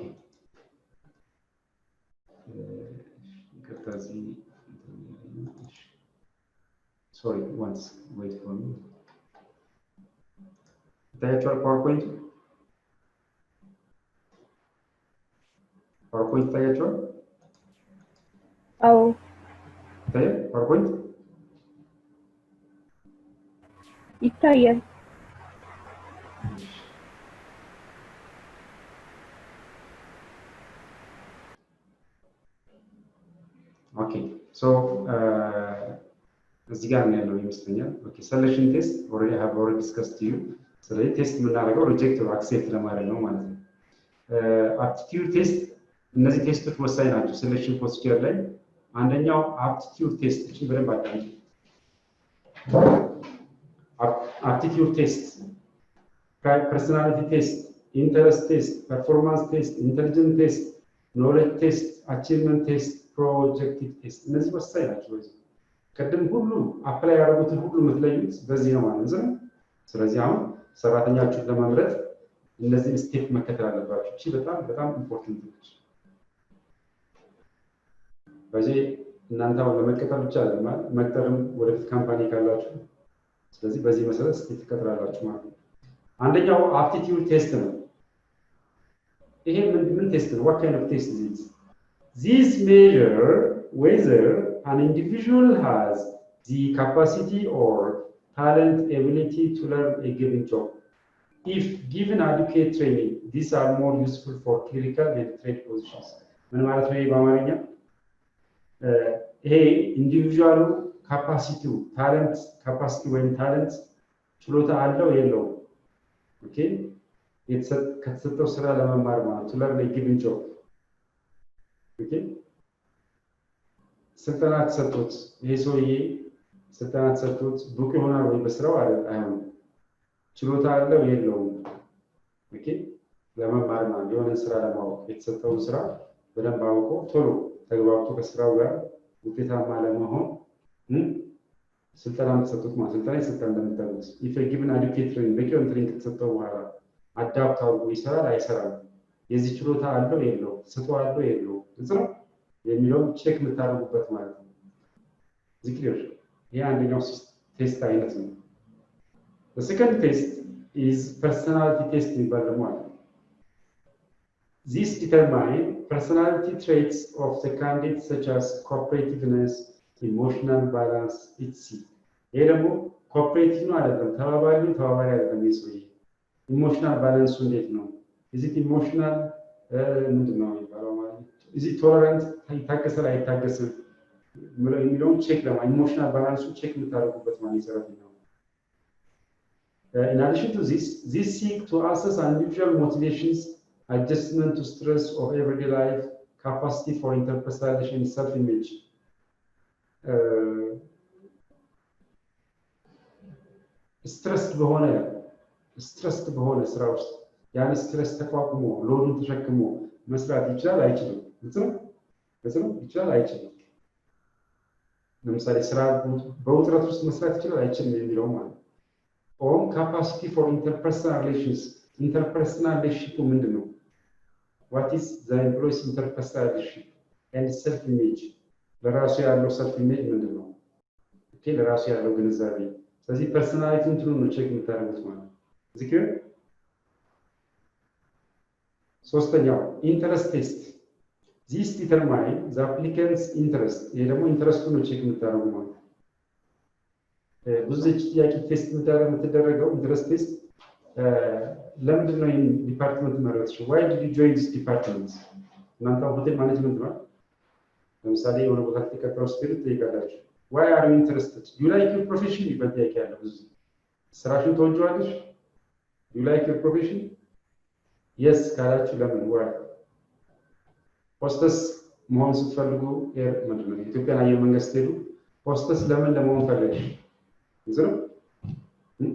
Sorry, once, wait for me. Diagram PowerPoint? PowerPoint diagram? Oh. PowerPoint? ይታያል። Okay, so እዚህ ጋር ነው ያለው ይመስለኛል። ኦኬ ሰሌክሽን ቴስት ኦልሬዲ ሃቭ ኦልሬዲ ዲስከስድ ዩ። ስለዚህ ቴስት የምናደርገው ሪጀክት ኦር አክሴፕት ለማድረግ ነው ማለት ነው። አፕቲቲዩድ ቴስት፣ እነዚህ ቴስቶች ወሳኝ ናቸው ሴሌክሽን ፕሮሲጀር ላይ። አንደኛው አፕቲቲዩድ ቴስት፣ እቺ በደንብ አዳምጡ። አፕቲቲዩድ ቴስት፣ ፐርሰናሊቲ ቴስት፣ ኢንተረስት ቴስት፣ ፐርፎርማንስ ቴስት፣ ኢንተሊጀንስ ቴስት፣ ኖሌጅ ቴስት፣ አቺቭመንት ቴስት፣ ፕሮጀክቲቭ ቴስት፣ እነዚህ ወሳኝ ናቸው። ቅድም ሁሉ አፕላይ ያደረጉትን ሁሉ የምትለዩት በዚህ ነው ማለት ነው። ስለዚህ አሁን ሰራተኛችሁን ለመምረጥ እነዚህ ስቴፕ መከተል አለባችሁ። እቺ በጣም ኢምፖርታንት ነች። በዚህ እናንተ አሁን ለመቀጠር ብቻ አይደለም መቅጠርም ወደፊት ካምፓኒ ካላችሁ ስለዚህ በዚህ መሰረት ስቴፕ ትቀጥራላችሁ ማለት ነው። አንደኛው አፕቲቲዩድ ቴስት ነው። ይሄ ምን ቴስት ነው? what kind of test is it? This measure whether an individual has the capacity or talent, ability to learn a given job. If given adequate training, these are more useful for clerical and trade positions. ምን ማለት ነው በአማርኛ? ይሄ ኢንዲቪጁዋሉ ካፓሲቲው ታለንት ካፓሲቲ ወይም ታለንት ችሎታ አለው የለውም? ኦኬ ከተሰጠው ስራ ለመማር ማለት to learn a given job. ኦኬ ስልጠና ተሰጥቶት ይሄ ሰውዬ ስልጠና ተሰጥቶት ብቁ ይሆናል ወይ በስራው አይሆንም? ችሎታ አለው የለውም? ኦኬ ለመማር ማለት የሆነ ስራ ለማወቅ የተሰጠውን ስራ በደንብ አውቆ ቶሎ ተግባብቶ ከስራው ጋር ውጤታማ ለመሆን ስልጠና ተሰጥቶት ማለት ስልጠና ይሰጣል። እንደምታውቁት if a given adequate training በቂውን ትሬኒንግ ከተሰጠው በኋላ አዳፕት አድርጎ ይሰራል አይሰራም? የዚህ ችሎታ አለው የለው? ስጦታ አለው የለው? ግልጽ ነው የሚለው ቼክ የምታደርጉበት ማለት ነው። ዚክር ይሄ አንደኛው ቴስት አይነት ነው። the second test is personality test የሚባል ደግሞ አለ። this determine personality traits of the candidate such as cooperativeness, emotional balance, etc. ይሄ ደግሞ ኮኦፐሬቲቭ ነው አይደለም? ተባባሪ አይደለም? ይሰውይ ኢሞሽናል ባላንሱ እንዴት ነው? is it emotional ምንድነው የሚባለው ማለት ነው? is it tolerant ይታገሳል አይታገስም የሚለውን ቼክ ለማ ኢሞሽናል ባላንሱ ቼክ የምታደርጉበት ማለት ይሰራል ነው። in addition to this seek to assess unusual motivations, adjustment to stress of everyday life, capacity for interpersonal self-image. ስትረስ በሆነ ስራ ውስጥ ያን ስትረስ ተቋቁሞ ሎዱን ተሸክሞ መስራት ይችላል አይችልም? ግልጽ ነው ይችላል አይችልም? ለምሳሌ ስራ በውጥረት ውስጥ መስራት ይችላል አይችልም የሚለው ማለት ነው። ኦን ካፓሲቲ ፎር ኢንተርፐርሰናል ሪሌሽንስ ኢንተርፐርሰናል ሪሌሽንሺፕ ምንድን ነው? what is the employees interpersonal relationship and self image? ለራሱ ያለው self image ምንድን ነው? ኦኬ ለራሱ ያለው ግንዛቤ ስለዚህ ፐርሰናሊቲ እንትኑ ነው ቼክ የምታደርጉት ማለት ነው። ዚክር ሶስተኛው ኢንተረስት ቴስት this determine the applicant's interest። ይሄ ደግሞ ኢንተረስቱን ነው ቼክ የምታደርጉ ማለት ነው። ብዙ ጥያቄ ቴስት የምትደረገው ኢንተረስት ቴስት ለምንድን ነው ይሄን ዲፓርትመንት መረጥሽው? why did you join this department? እናንተ ሆቴል ማኔጅመንት ነው ለምሳሌ የሆነ ቦታ ተቀጥረው ስትሄዱ ትጠይቃላችሁ why are you interested? you like your profession? ይባል ጥያቄ አለ ብዙ ስራሽን ትወጂዋለሽ? you like your profession? yes ካላችሁ ለምን? why? ሆስተስ መሆን ስትፈልጉ ምንድን ነው ኢትዮጵያን አየር መንገድ ስትሄዱ ሆስተስ ለምን ለመሆን ፈለግሽ? ዝም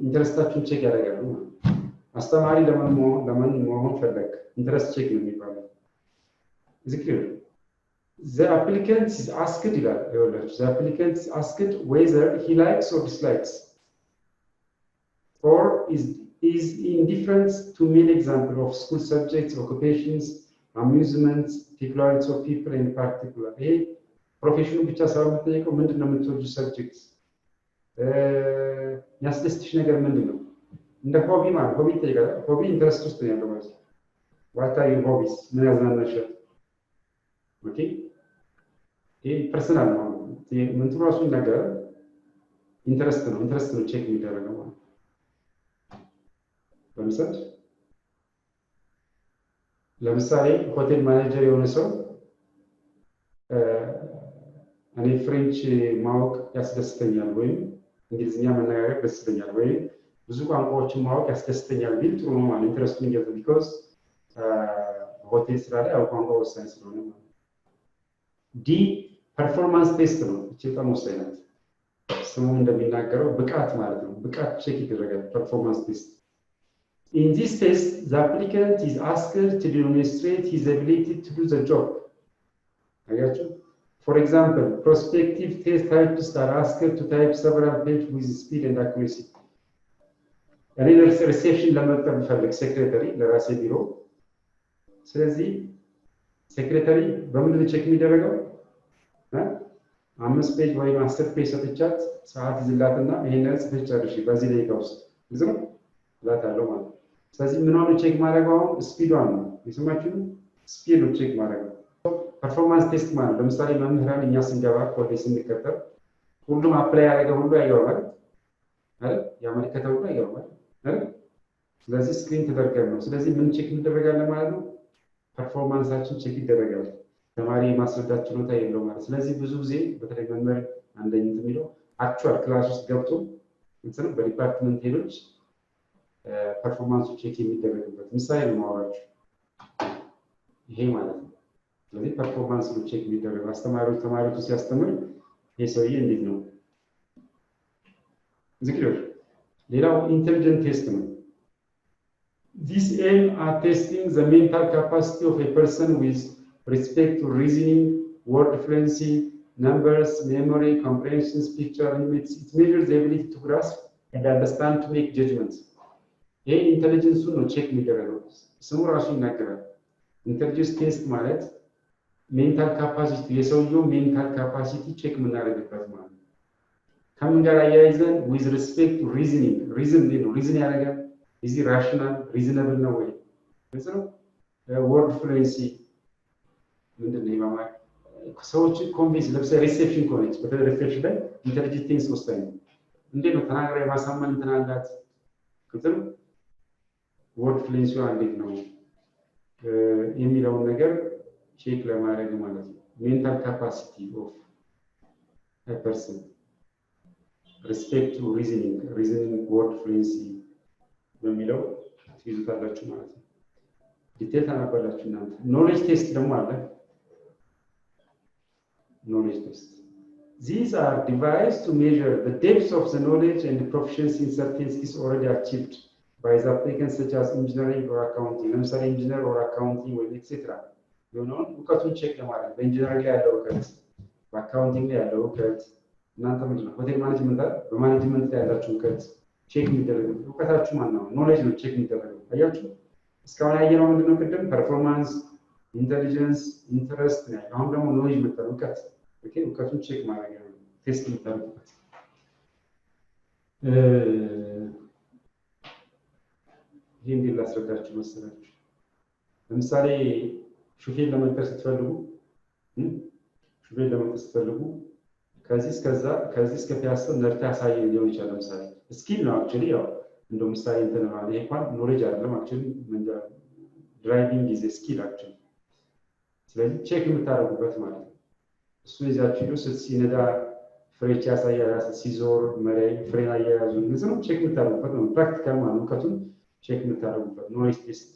ኢንተረስታችሁን ቼክ ያደርጋሉ። አስተማሪ ለምን መሆን ፈለግ? ኢንተረስት ቼክ ነው የሚባለው። ዚክር the applicant is asked ይላል ይኸውላችሁ the applicant is asked whether he likes or dislikes or is indifferent to main example of school subjects, occupations, amusements, peculiarities of people in particular. ይሄ ፕሮፌሽኑ ብቻ ሳይሆን የምትጠይቀው ምንድን ነው የምትወጂው ሰብጀክት ያስደስትሽ ነገር ምንድን ነው? እንደ ሆቢ ማለት ሆቢ ይጠይቃል። ሆቢ ኢንተረስት ውስጥ ነው ያለው ማለት ነው። what are your hobbies? ምን ያዝናናሻል? ኦኬ ይሄ ፐርሰናል ነው ምን ትራሱ ነገር ኢንተረስት ነው ቼክ የሚደረገው ማለት ነው። ለምሳሌ ሆቴል ማኔጀር የሆነ ሰው እኔ ፍሬንች ማወቅ ያስደስተኛል ወይም እንግሊዝኛ መነጋገር ደስ ይለኛል ወይም ብዙ ቋንቋዎችን ማወቅ ያስደስተኛል ቢል ጥሩ ነው ማለት ኢንተረስቱን ይገልጽ ቢኮዝ ሆቴል ስራ ላይ ያው ቋንቋ ወሳኝ ስለሆነ ማለት ዲ ፐርፎርማንስ ቴስት ነው። እቺ በጣም ወሳኝ ናት። ስሙ እንደሚናገረው ብቃት ማለት ነው። ብቃት ቼክ ይደረጋል ፐርፎርማንስ ቴስት። In this test, the applicant is asked to demonstrate his ability to do the job. For example, prospective test typists are asked to type several pages with speed and accuracy. እኔ ሪሴፕሽን ለመቅጠር ብፈልግ ሴክሬታሪ ለራሴ ቢሮ ስለዚህ ሴክሬታሪ በምንድን ነው ቼክ የሚደረገው 5 ፔጅ ወይም 10 ፔጅ ሰጥቻት ሰዓት ይዝላትና ይሄንን ጽፈሽ ጨርሺ በዚህ ደቂቃ ውስጥ ግልጽ ነው እላታለሁ ማለት ነው። ስለዚህ ምን ሆነ ቼክ ማድረገው አሁን ስፒዷን ነው የሰማችሁ ስፒድ ነው ቼክ ማድረገው ፐርፎርማንስ ቴስት ማለት ለምሳሌ መምህራን እኛ ስንገባ ኮሌጅ ስንቀጠር ሁሉም አፕላይ ያደረገ ሁሉ አይገባም አይደል ያመለከተ ሁሉ አይገባም አይደል ስለዚህ ስክሪን ተደርገን ነው ስለዚህ ምን ቼክ እንደረጋለን ማለት ነው ፐርፎርማንሳችን ቼክ ይደረጋል ተማሪ ማስረዳት ችሎታ የለው ማለት ስለዚህ ብዙ ጊዜ በተለይ መምህር አንደኛ የሚለው አክቹዋል ክላስ ውስጥ ገብቶ እንትን በዲፓርትመንት ሄዶች ፐርፎርማንሱ ቼክ የሚደረግበት ምሳሌ ነው ማወራችሁ ይሄ ማለት ነው ስለዚህ ፐርፎርማንስ ነው ቼክ የሚደረገው አስተማሪዎች ተማሪዎች ሲያስተምር ይሄ ሰውዬ እንዴት ነው ዝክሮች ሌላው ኢንተሊጀንት ቴስት ነው This aim at testing the mental capacity of a person with respect to reasoning, word fluency, numbers, memory, comprehension, picture limits. It measures the ability to grasp and understand to make judgments. ይሄ ኢንተሊጀንሱ ነው ቼክ የሚደረገው ስሙ ራሱ ይናገራል ኢንተሊጀንስ ቴስት ማለት ሜንታል ካፓሲቲ የሰውየው ሜንታል ካፓሲቲ ቼክ የምናደርግበት ማለት ነው ከምን ጋር አያይዘን with respect to reasoning ሪዝን ያደርጋል is it rational reasonable ነው ወይ ግልጽ ነው word fluency ምንድነው ይማማር ሰዎች ኮንቪንስ ለምሳሌ ሪሴፕሽን ኮሌጅ በተለይ ሪሴፕሽን ላይ ኢንተሊጀንስ ቴስት ወስደን እንዴት ነው ተናግራ የማሳመን እንትን አላት ግልጽ ነው word fluency እንዴት ነው የሚለውን ነገር ቼክ ለማድረግ ማለት ነው mental capacity of a person respect to reasoning word fluency በሚለው ትይዙታላችሁ ማለት ነው ዲቴል ታናባላችሁ እናንተ ኖሌጅ ቴስት ደግሞ አለ knowledge test these are devised to measure the depth of the knowledge and the proficiency in certain skills already achieved by the applicants such as engineering or accounting ለምሳሌ engineer or accounting ወይ etc የሆነውን እውቀቱን ቼክ ለማድረግ በኢንጂነሪንግ ላይ ያለው እውቀት በአካውንቲንግ ላይ ያለው እውቀት እናንተ ምንድን ነው ሆቴል ማኔጅመንት በማኔጅመንት ላይ ያላችሁ እውቀት ቼክ የሚደረገው እውቀታችሁ ማን ነው ኖሌጅ ነው ቼክ የሚደረገው አያችሁ እስካሁን ያየነው ምንድነው ቅድም ፐርፎርማንስ ኢንተሊጀንስ ኢንተረስት ነው አሁን ደግሞ ኖሌጅ መጣው እውቀት ኦኬ እውቀቱን ቼክ ማድረግ ነው ቴስት የሚደረግበት ይሄን እንዴት ላስረዳችሁ መሰላችሁ ለምሳሌ ሹፌር ለመቅጠር ስትፈልጉ ከዚህ እስከ ፒያሳ ነርታ ያሳየን ሊሆን ይችላል ለምሳሌ ስኪል ነው አክቹሊ ያው እንደው ምሳሌ እንትን ማለት ይሄ እንኳን ኖሌጅ አይደለም አክቹሊ መንጃ ድራይቪንግ ኢዝ ስኪል አክቹሊ ስለዚህ ቼክ የምታደርጉበት ማለት ነው እሱ ይዛችሁ ሲነዳ ፍሬቻ ያሳያል ሲዞር መሪያ ፍሬን አያያዙ ነው ቼክ የምታደርጉበት ነው ፕራክቲካል ማለት ነው ከቱን ቼክ የምታደርጉበት ኖሌጅ ቴስት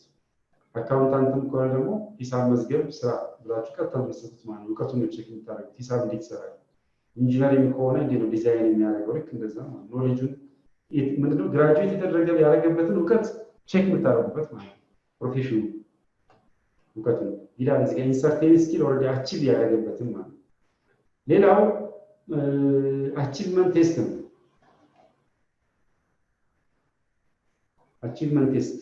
አካውንታንትም ከሆነ ደግሞ ሂሳብ መዝገብ ስራ ብላችሁ ቀጥታ መስጠት ማለት ነው ከቱን ቼክ የምታደርጉት ሂሳብ እንዴት ይሰራል ኢንጂነሪንግ ከሆነ እንዴት ነው ዲዛይን የሚያደርገው ልክ እንደዛ ማለት ኖሌጁን ምንድነው ግራጁዌት የተደረገ ያደረገበትን እውቀት ቼክ የምታደርጉበት ማለት ነው ፕሮፌሽኑ እውቀት ነው ይላል እዚህ ጋር ኢንሰርቴን ስኪል ኦልሬዲ አቺቭ ያደረገበትን ማለት ነው ሌላው አቺቭመንት ቴስት ነው achievement test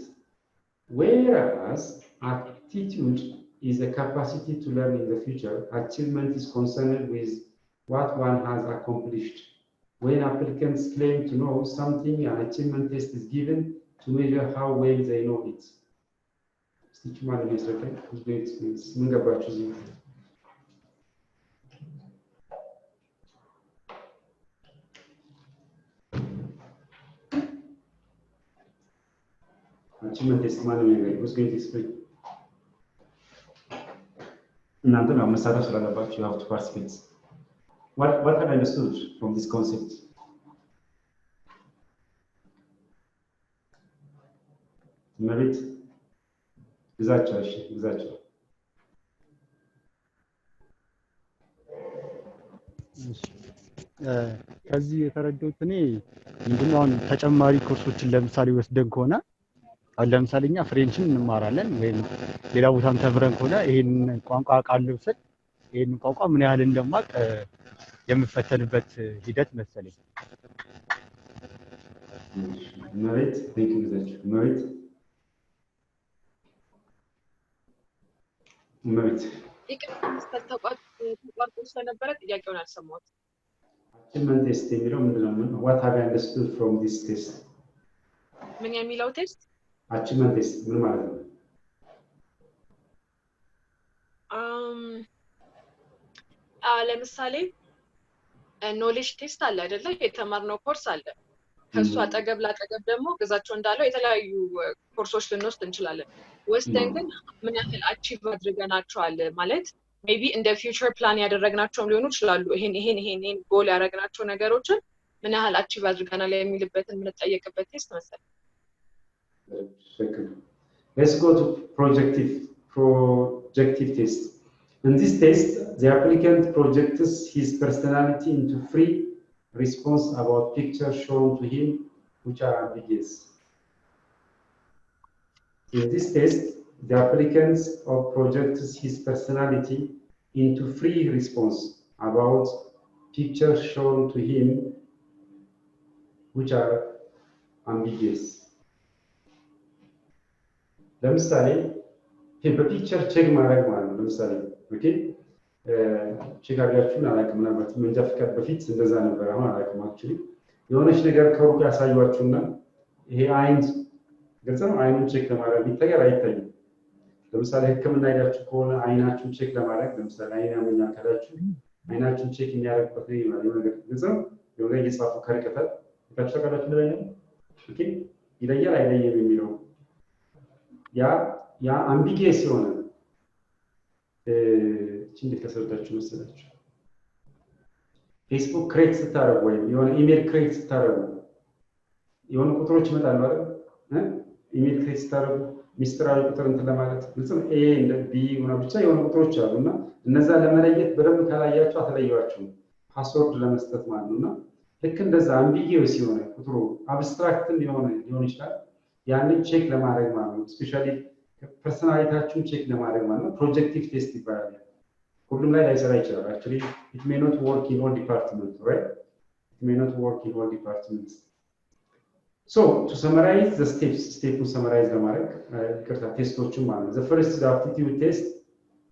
whereas aptitude is a capacity to learn in the future achievement is concerned with what one has accomplished when applicants claim to know something an achievement test is given to measure how well they know it stitch man is okay who's going to experience ምን ገባችሁ እዚህ achievement test ማለት ነው who's going to explain እናንተ ነው መሳተፍ ስላለባችሁ you have to participate what have I understood from this concept መሬት ግዛቸው ከዚህ የተረዳሁት እኔ ምንድነው አሁን ተጨማሪ ኮርሶችን ለምሳሌ ወስደን ከሆነ አሁን ለምሳሌ እኛ ፍሬንችን እንማራለን ወይም ሌላ ቦታም ተምረን ከሆነ ይሄን ቋንቋ ቃለው ስል ይሄን ቋንቋ ምን ያህል እንደማቅ የምፈተንበት ሂደት መሰለኝ መሬት ቴንክ ዩ ግዛቸው መሬት ተቋርጦ ስለነበረ ጥያቄውን አልሰማሁትም። achievement test የሚለው ምንድነው? what have you understood from this test? ምን የሚለው ቴስት? achievement test ምን ማለት ነው? ለምሳሌ ኖሌጅ ቴስት አለ አይደለ? የተማርነው ኮርስ አለ። ከሱ አጠገብ ላጠገብ ደግሞ ግዛቸው እንዳለው የተለያዩ ኮርሶች ልንወስድ እንችላለን። ወስደን ግን ምን ያህል አቺቭ አድርገናቸዋል ማለት ሜቢ እንደ ፊውቸር ፕላን ያደረግናቸውም ሊሆኑ ይችላሉ። ይሄን ጎል ያደረግናቸው ነገሮችን ምን ያህል አቺቭ አድርገናል የሚልበትን የምንጠየቅበት ቴስት መሰለኝ። Let's go to projective test. In this test, the applicant projects his personality into free response about pictures shown to him which are ambiguous. In this test, the applicant projects his personality into free response about pictures shown to him which are ambiguous. ለምሳሌ በፒክቸር ቼክ ማድረግ ማለት ነው። ለምሳሌ ኦኬ ቼክ አድርጋችሁን አላውቅም፣ ምናልባት መንጃ ፈቃድ በፊት እንደዛ ነበር፣ አሁን አላውቅም። አክቹሊ የሆነች ነገር ከሩቅ ያሳዩአችሁና ይሄ አይን ግልጽ ነው፣ አይኑን ቼክ ለማድረግ ቢታየር አይታይም። ለምሳሌ ሕክምና ሄዳችሁ ከሆነ አይናችሁን ቼክ ለማድረግ ለምሳሌ አይን ያመኛል ካላችሁ አይናችሁን ቼክ የሚያደርግበት ነው ነገር ግልጽ ነው። የሆነ እየጻፉ ከርቀት ታውቃላችሁ ላይ ነው ኦኬ ይለያል አይለይም የሚለው ያ አምቢጊየስ የሆነ እንዴት ተሰርታችሁ መሰላችሁ? ፌስቡክ ክሬት ስታረጉ ወይም የሆነ ኢሜል ክሬት ስታረጉ የሆነ ቁጥሮች ይመጣሉ አይደል? ኢሜል ክሬት ስታረጉ ሚስጥራዊ ቁጥር እንትን ለማለት ግልጽ ነው። ኤ እንደ ቢ ሆነ ብቻ የሆነ ቁጥሮች አሉና እነዛ ለመለየት በደንብ ካላያችሁ አትለዩዋቸውም፣ ፓስወርድ ለመስጠት ማለት ነውና ልክ እንደዛ አምቢጊየስ የሆነ ቁጥሩ አብስትራክትም ሊሆን ይችላል። ያንን ቼክ ለማድረግ ማለት ነው። ስፔሻሊ ፐርሰናሊቲያችሁን ቼክ ለማድረግ ማለት ነው። ፕሮጀክቲቭ ቴስት ይባላል። ሁሉም ላይ ላይሰራ ይችላል። actually it may not work in all departments, right? It may not work in all departments. So to summarize the step summarize ለማድረግ ይቅርታ ቴስቶቹን ማለት ነው። The first is the aptitude test,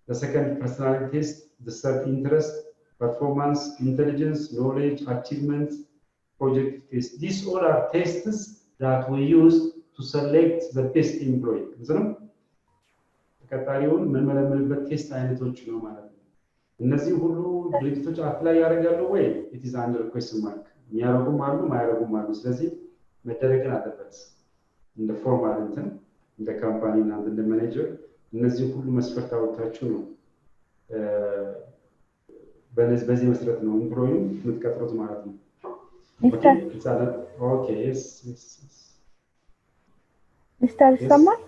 the second personality test, the third interest, performance, intelligence, knowledge, achievement, projective test. These all are tests that we use to select the best employee. ስለዚህ ተቀጣሪውን የምንመለምልበት ቴስት አይነቶች ነው ማለት ነው። እነዚህ ሁሉ ድርጅቶች አፕላይ ያደርጋሉ ወይ? it is under question mark። የሚያደርጉም አሉ ማያደርጉም አሉ። ስለዚህ መደረግን አለበት እንደ ፎርማል እንትን እንደ ካምፓኒ እና እንደ ማኔጀር እነዚህ ሁሉ መስፈርት አውጥታችሁ ነው በዚህ መሰረት ነው ኢምፕሎይን የምትቀጥሩት ማለት ነው። ኦኬ ሚስተር ይሰማል?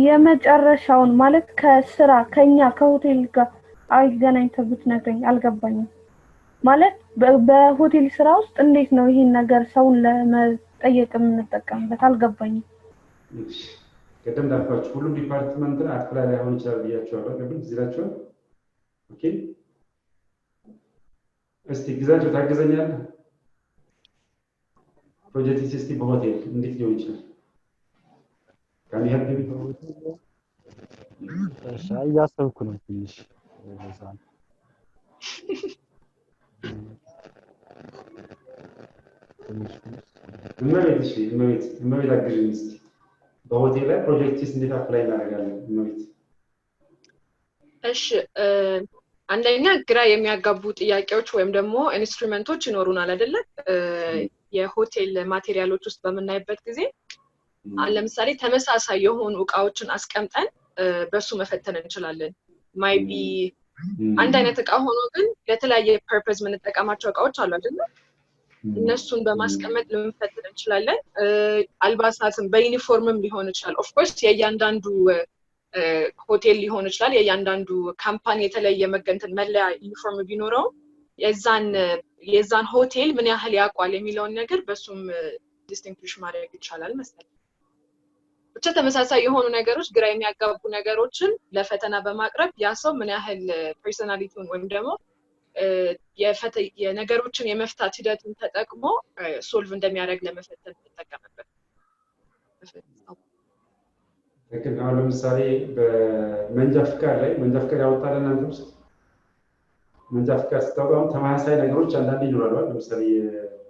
የመጨረሻውን ማለት ከስራ ከኛ ከሆቴል ጋር አይገናኝተው ብትነግረኝ አልገባኝም። ማለት በሆቴል ስራ ውስጥ እንዴት ነው ይሄን ነገር ሰውን ለመጠየቅ የምንጠቀምበት አልገባኝም። እሺ ቀደም እንዳልኳችሁ ሁሉም ዲፓርትመንት አፕላይ ላይሆን ይችላል ብያችኋለሁ። ግን ዝላችሁ ኦኬ እስቲ ግዛቸው ታገዘኛለህ? ፕሮጀክት ሲስቲ በሆቴል እንዴት ሊሆን ይችላል? ካን ይሄድ እያሰብኩ ነው ትንሽ በዛን እመቤት አግዥኝ እስቲ በሆቴል ላይ ፕሮጀክት ሲስቲ እንዴት አፕላይ እናደርጋለን? እመቤት እሺ አንደኛ ግራ የሚያጋቡ ጥያቄዎች ወይም ደግሞ ኢንስትሩመንቶች ይኖሩናል አይደለ? የሆቴል ማቴሪያሎች ውስጥ በመናይበት ጊዜ ለምሳሌ ተመሳሳይ የሆኑ እቃዎችን አስቀምጠን በሱ መፈተን እንችላለን። ማይቢ አንድ አይነት እቃ ሆኖ ግን ለተለያየ ፐርፐዝ የምንጠቀማቸው እቃዎች አሉ አይደለ? እነሱን በማስቀመጥ ልንፈትን እንችላለን። አልባሳትን በዩኒፎርምም ሊሆን ይችላል። ኦፍ ኮርስ የእያንዳንዱ ሆቴል ሊሆን ይችላል የእያንዳንዱ ካምፓኒ የተለየ መገንተን መለያ ዩኒፎርም ቢኖረው የዛን ሆቴል ምን ያህል ያውቃል የሚለውን ነገር በሱም ዲስቲንግዊሽ ማድረግ ይቻላል መሰለኝ። ብቻ ተመሳሳይ የሆኑ ነገሮች ግራ የሚያጋቡ ነገሮችን ለፈተና በማቅረብ ያ ሰው ምን ያህል ፐርሰናሊቲውን ወይም ደግሞ የነገሮችን የመፍታት ሂደቱን ተጠቅሞ ሶልቭ እንደሚያደርግ ለመፈተን ተጠቀመበት። ልክ አሁን ለምሳሌ በመንጃ ፍቃድ ላይ መንጃ ፍቃድ ያወጣለን አንተ ውስጥ መንጃ ፍቃድ ስታወጣ ተመሳሳይ ነገሮች አንዳንዴ ይኖራሉ። ለምሳሌ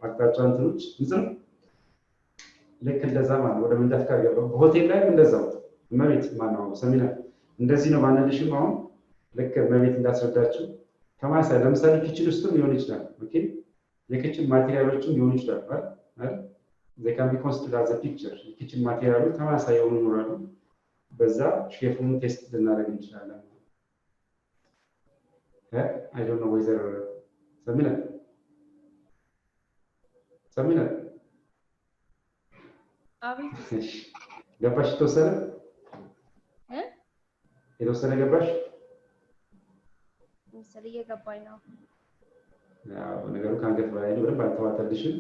አቅጣጫ እንትኖች እንትን ልክ እንደዛ ማለት ወደ መንጃ ፍቃድ ገባው። በሆቴል ላይ እንደዛው እመቤት ማነው ሰሚና እንደዚህ ነው ባንልሽም አሁን ልክ እመቤት እንዳስረዳችው ተመሳሳይ ለምሳሌ ኪችን ውስጥም ሊሆን ይችላል። ኦኬ የኪችን ማቴሪያሎችም ሊሆኑ ይችላል አይደል? they can be considered as a picture የኪችን ማቴሪያሎች ተመሳሳይ የሆኑ ይኖራሉ። በዛ ሼፉን ቴስት ልናደርግ እንችላለን። I don't know whether ሰሚና አቤት ገባሽ? የተወሰነ ገባሽ? ምስል እየገባኝ ነው። ያው ነገሩ ካንገት በላይ ነው። በደንብ አልተዋጠልሽም።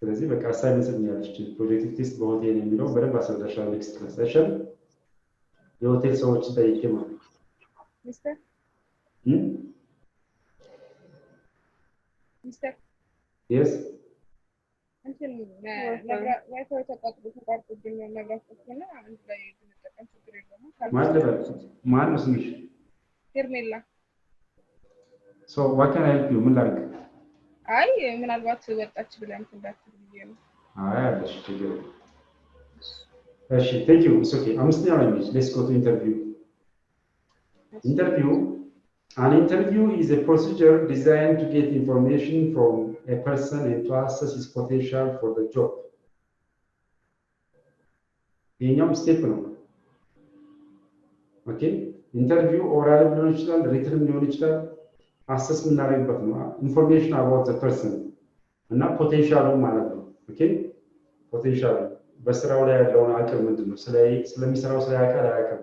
ስለዚህ በቃ አሳይመንት ስንያለሽ ፕሮጀክት ቴስት በሆቴል የሚለው በደንብ አስረዳሻለሁ። ኔክስት ክላስ አይሻልም? የሆቴል ሰዎችን ጠይቄ ማለት ሚስተር yes እንትን ዋይፋይ ተቋርጦብኝ መብራት ጠፍቶና አንድ ላይ ብንጠቀም ችግር የለውም። ማን ነው ስምሽ? ሄርሜላ። so what can I help you? ምን ላድርግ? አይ ምናልባት ወጣች ብለን እንዳትል ብዬ ነው። አይ አለሽ ችግር እሺ thank you it's okay አምስተኛው ላይ let's go to interview an interview is a procedure designed to get information from a person and to assess his potential for the job ይሄኛው ስቴፕ ነው ኦኬ ኢንተርቪው ኦራል ሊሆን ይችላል ሪትንም ሊሆን ይችላል አሰስ የምናደርግበት ነው ኢንፎርሜሽን about the person እና ፖቴንሻሉ ማለት ነው ኦኬ ፖቴንሻሉ በስራው ላይ ያለውን አቅም ምንድነው ስለሚሰራው ስራ ያውቃል አያውቅም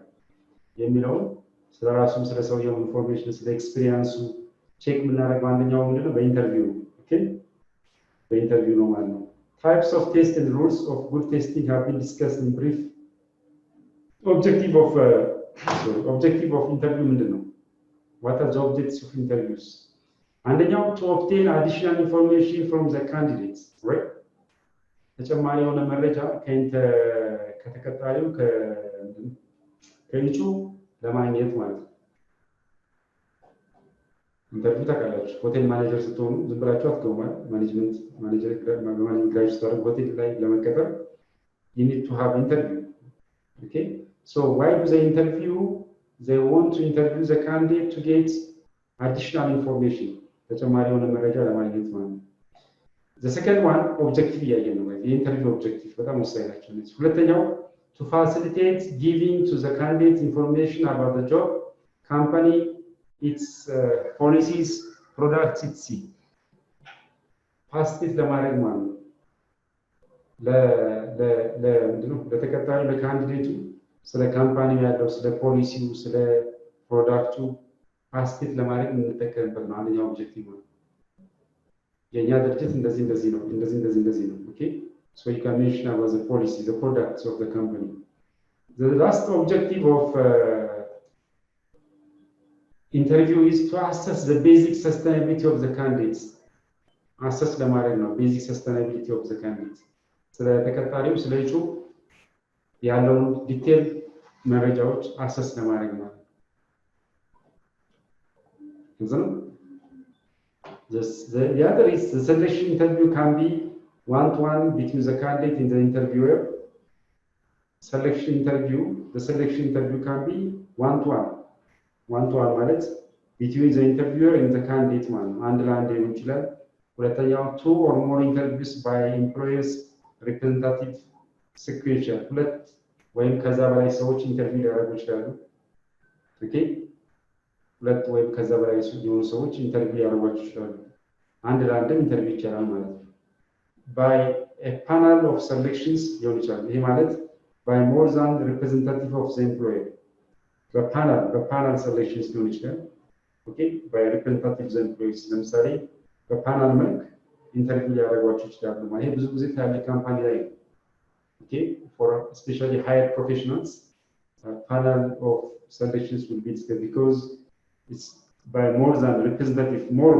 የሚለውን ስለራሱ ስለሰውየው ኢንፎርሜሽን ስለ ኤክስፒሪየንሱ ቼክ የምናደርገው አንደኛው ምንድነው በኢንተርቪው ኦኬ በኢንተርቪው ነው ማለት ነው types of test and rules of good testing have been discussed in brief objective of interview ምንድነው what are the objectives of interviews አንደኛው to obtain additional information from the candidates right ተጨማሪ የሆነ መረጃ ከተቀጣሪው ከእጩ ለማግኘት ማለት ነው ኢንተርቪው ታውቃላችሁ ሆቴል ማኔጀር ስትሆኑ ዝም ብላችሁ አትገቡም ማኔጅመንት ማኔጀር ግራጅ ስታደርጉ ሆቴል ላይ ለመቀጠር you need to have interview okay so why do they interview they want to interview the candidate to get additional information ተጨማሪ የሆነ መረጃ ለማግኘት ማለት ነው the second one objective ያየነው የኢንተርቪው ኦብጀክቲቭ በጣም ወሳኝ ናቸው ሁለተኛው to facilitate giving to the candidate information about the job company its policies products etc ፋሲሊቴት ለማድረግ ማለት ነው ለምንድነው ለተቀጣዩ ለካንዲዴቱ ስለ ካምፓኒው ያለው ስለ ፖሊሲው ስለ ፕሮዳክቱ ፋሲሊቴት ለማድረግ የምንጠቀምበት ነው አንደኛው ኦብጀክቲቭ ነው የኛ ድርጅት እንደዚህ ነው okay so you can mention about the policy the products of the company the last objective of interview is to assess the basic sustainability of the candidates assess ለማድረግ ነው basic sustainability of the candidates ስለ ተቀጣሪው ስለ እጩ ያለውን ዲቴል መረጃዎች አሰስ ለማድረግ ነው the other is the selection interview can be one-to-one between the candidate and the interviewer the selection interview can be one-to-one ማለት between the interviewer and the candidate ማለት አንድ ለአንድ ሊሆን ይችላል ሁለተኛው two or more interviews by employers representative sequential ሁለት ወይም ከዛ በላይ ሰዎች ኢንተርቪው ሊያደርጉ ይችላሉ ኦኬ ሁለት ወይም ከዛ በላይ የሆኑ ሰዎች ኢንተርቪው ሊያደርጓቸው ይችላሉ አንድ ለአንድም ኢንተርቪው ይቻላል ማለት ነው by a panel of selections ሊሆን ይችላል ይሄ ማለት by more than the representative of the employer በፓናል selections ሊሆን ይችላል ኦኬ by representative of the employees ለምሳሌ በፓናል መልክ ኢንተርቪው ሊያደርጓቸው ይችላሉ ማለት ይሄ ብዙ ጊዜ ታያለ ካምፓኒ ላይ okay for especially higher professionals panel of selections will be discussed because it's by more than representative more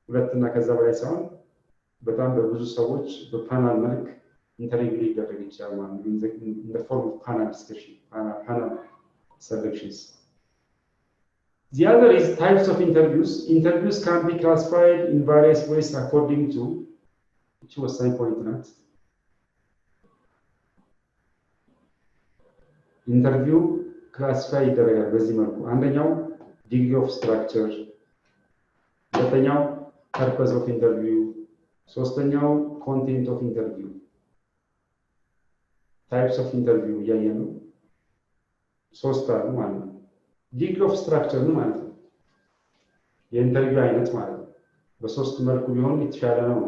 ሁለትና ከዛ በላይ ሳይሆን በጣም በብዙ ሰዎች በፓናል መልክ ኢንተርቪው ሊደረግ ይችላል ማለት ነው in the form of panel discussion panel selections. The other is types of interviews. Interviews can be classified in various ways according to which was sign point not interview classify ይደረጋል በዚህ መልኩ አንደኛው degree of structure ሁለተኛው purpose of interview ሶስተኛው content of interview types of interview ያያሉ ሶስት አሉ ማለት ነው degree of structure ነው ማለት ነው የኢንተርቪው አይነት ማለት ነው በሶስት መልኩ ቢሆን የተሻለ ነው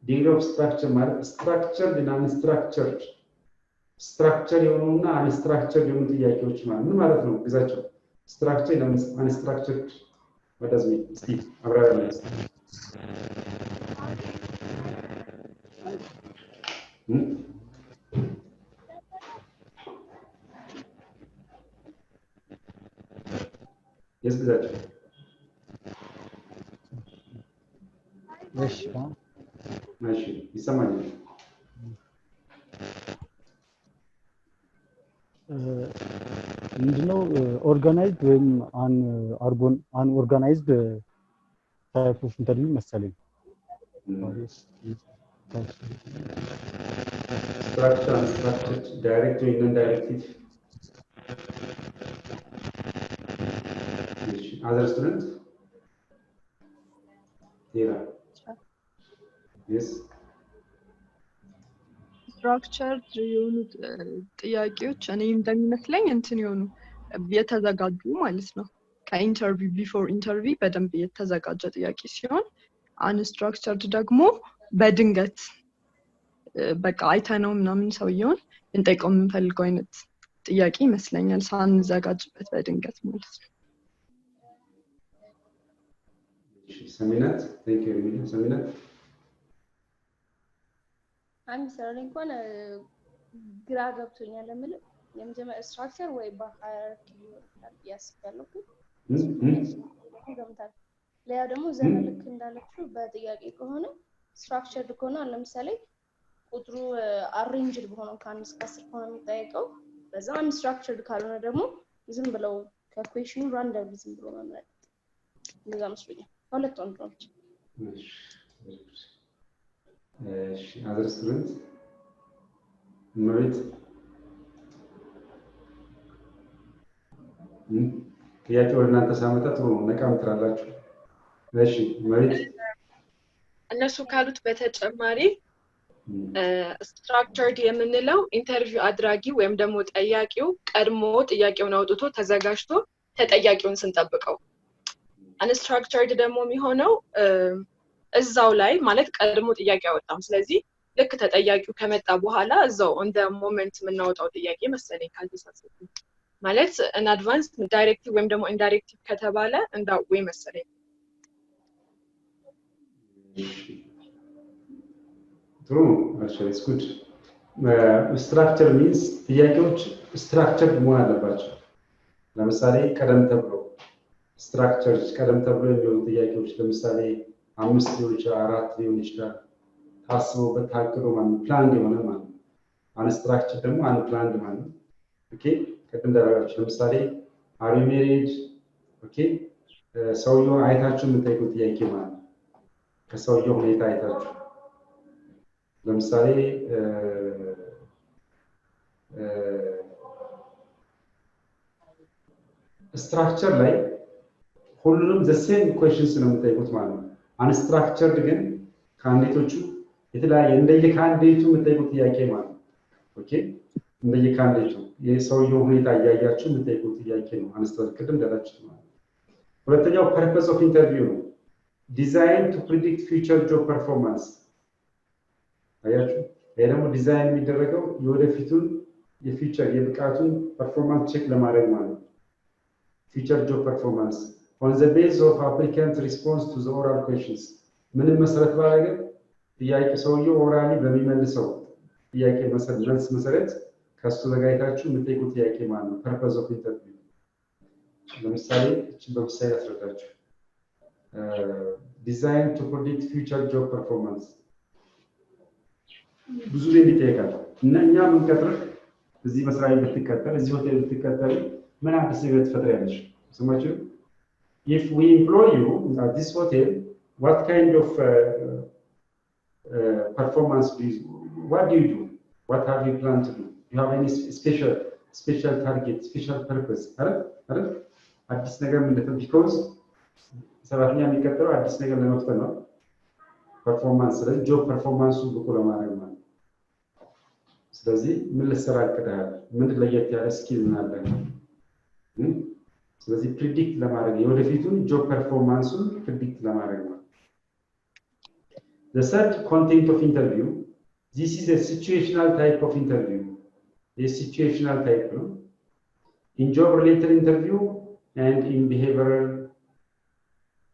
degree of structure ማለት structured and unstructured structure የሆኑና unstructured የሆኑ ጥያቄዎች ማለት ምን ማለት ነው ግዛቸው structured and unstructured what does mean እስቲ አብራራለሁ Yes, ግዛቸው እሺ እሺ ይሰማኛል ምንድነው ኦርጋናይዝድ ወይም አን ኦርጋናይዝድ ታይፕ ኦፍ ኢንተርቪው መሰለኝ structure unstructured direct and indirect other students here yes ስትራክቸርድ የሆኑ ጥያቄዎች እኔ እንደሚመስለኝ እንትን የሆኑ የተዘጋጁ ማለት ነው ከኢንተርቪው ቢፎር ኢንተርቪው በደንብ የተዘጋጀ ጥያቄ ሲሆን አንስትራክቸርድ ደግሞ በድንገት በቃ አይተነው ምናምን ሰውየውን እንጠይቀው የምንፈልገው አይነት ጥያቄ ይመስለኛል ሳንዘጋጅበት በድንገት ማለት ነው ሰሚናት thank you really ሰሚናት አንድ ሰራን እንኳን ግራ ገብቶኛል ለምን የመጀመሪያ ስትራክቸር ወይ በሃይራርኪ ይሆናል ያስፈልጋል ገምታል ሌላ ደግሞ ዘመልክ እንዳለችው በጥያቄ ከሆነ ስትራክቸርድ ከሆነ ለምሳሌ ቁጥሩ አሬንጅድ በሆነው ከአንድ እስከ 10 ከሆነ የሚጠይቀው በዛ አንስትራክቸርድ ካልሆነ ደግሞ ዝም ብለው ከኩዌሽኑ ራንደም ዝም ብሎ መምረጥ እንደዛ መስሎኛል ሁለት ወንድሮች other students merit ጥያቄው እናንተ ሳመጣ ጥሩ ነቃም ትራላችሁ እሺ merit እነሱ ካሉት በተጨማሪ ስትራክቸርድ የምንለው ኢንተርቪው አድራጊ ወይም ደግሞ ጠያቂው ቀድሞ ጥያቄውን አውጥቶ ተዘጋጅቶ ተጠያቂውን ስንጠብቀው አንስትራክቸርድ ደግሞ የሚሆነው እዛው ላይ ማለት ቀድሞ ጥያቄ ያወጣም ስለዚህ ልክ ተጠያቂው ከመጣ በኋላ እዛው on the moment የምናወጣው ጥያቄ መሰለኝ ካልተሳሳትኩ ማለት an advanced directive ወይም ደግሞ indirect ከተባለ እንዳው ወይ መሰለኝ true actually it's good structure means ጥያቄዎች structured መሆን አለባቸው ለምሳሌ ቀደም ተብሎ structures ቀደም ተብሎ የሚሆኑ ጥያቄዎች ለምሳሌ 5 ሊሆን ይችላል 4 ሊሆን ይችላል ታስቦበት ታቅዶ ማለት ፕላን የሆነ ማለት አንስትራክቸር ደግሞ አንፕላንድ ማለት ኦኬ ቀደም እንዳደረጋችሁ ለምሳሌ are you married ኦኬ ሰውየው አይታችሁ የምትጠይቁት ጥያቄ ማለት ከሰውየው ሁኔታ አይታችሁ ለምሳሌ ስትራክቸር ላይ ሁሉንም the same questions ነው የምትጠይቁት ማለት ነው unstructured ግን ካንዲዴቶቹ የተለያየ እንደየካንዲዴቱ የምትጠይቁት ጥያቄ ማለት ነው ኦኬ እንደየካንዲዴቱ የሰውየው ሁኔታ ያያያችሁ የምትጠይቁት ጥያቄ ነው unstructured ቅድም እንዳላችሁ ማለት ሁለተኛው purpose of interview ነው design to predict future job performance አያችሁ ይሄ ደግሞ ዲዛይን የሚደረገው የወደፊቱን የፊውቸር የብቃቱን ፐርፎርማንስ ቼክ ለማድረግ ማለት ነው future job performance on the basis of applicant response to the oral questions ምንም መሰረት ባደረገ ጥያቄ ሰውየው ኦራሊ በሚመልሰው ጥያቄ መልስ መሰረት ከሱ ዘጋይታችሁ የምትጠይቁት ጥያቄ ማለት ነው purpose of interview ለምሳሌ እቺ በምሳሌ አስረዳችሁ ዲዛይን ቱ ፕሬዲክት ፊውቸር ጆብ ፐርፎርማንስ ብዙ ጊዜ ይጠይቃል እና እኛ የምንቀጥርህ እዚህ መስሪያ ቤት ብትቀጠር እዚህ ሆቴል ብትቀጠር ምን አዲስ ነገር ትፈጥሪያለሽ? ስማችሁ if we employ you at this hotel what kind of performance do you, what do you do? What have you planned to do? You have any special target, special purpose? አዲስ ነገር ምንድነው? because ሰራተኛ የሚቀጥረው አዲስ ነገር ለመፍጠር ነው። ፐርፎርማንስ ስለዚህ ጆብ ፐርፎርማንሱን ብቁ ለማድረግ ነው። ስለዚህ ምን ልትሰራ አቅደሃል? ምን ለየት ያለ ስኪል ምን አለ? ስለዚህ ፕሪዲክት ለማድረግ የወደፊቱን ጆብ ፐርፎርማንሱን ፕሪዲክት ለማድረግ ነው። The third content of interview, this is a situational type of interview. A situational type, no? In job-related interview and in behavioral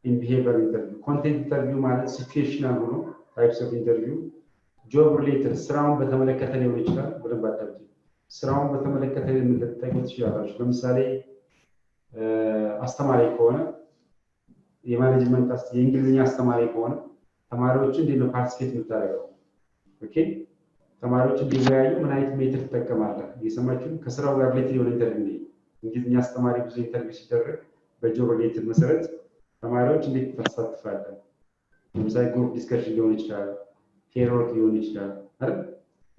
interview. Content interview ማለት situational ሆኖ types of interview. job-related ስራውን በተመለከተ ሊሆን ይችላል። በደንብ አዳምጡ። ስራውን በተመለከተ ልትጠይቁ ትችላላችሁ። ለምሳሌ አስተማሪ ከሆነ የማኔጅመንት የእንግሊዝኛ አስተማሪ ከሆነ ተማሪዎችን እንዴት ነው ፓርቲሲፔት የምታደርገው? ኦኬ ተማሪዎች እንዲወያዩ ምን አይነት ሜትር ትጠቀማለህ? እየሰማችሁ ከስራው ጋር ሪሌትድ የሆነ ኢንተርቪው ነው። እንግሊዝኛ አስተማሪ ብዙ ኢንተርቪው ሲደረግ በጆብ ሪሌትድ መሰረት ተማሪዎች እንዴት ተሳትፋለህ? ለምሳሌ ግሩፕ ዲስከሽን ሊሆን ይችላል፣ ፔር ወርክ ሊሆን ይችላል አይደል?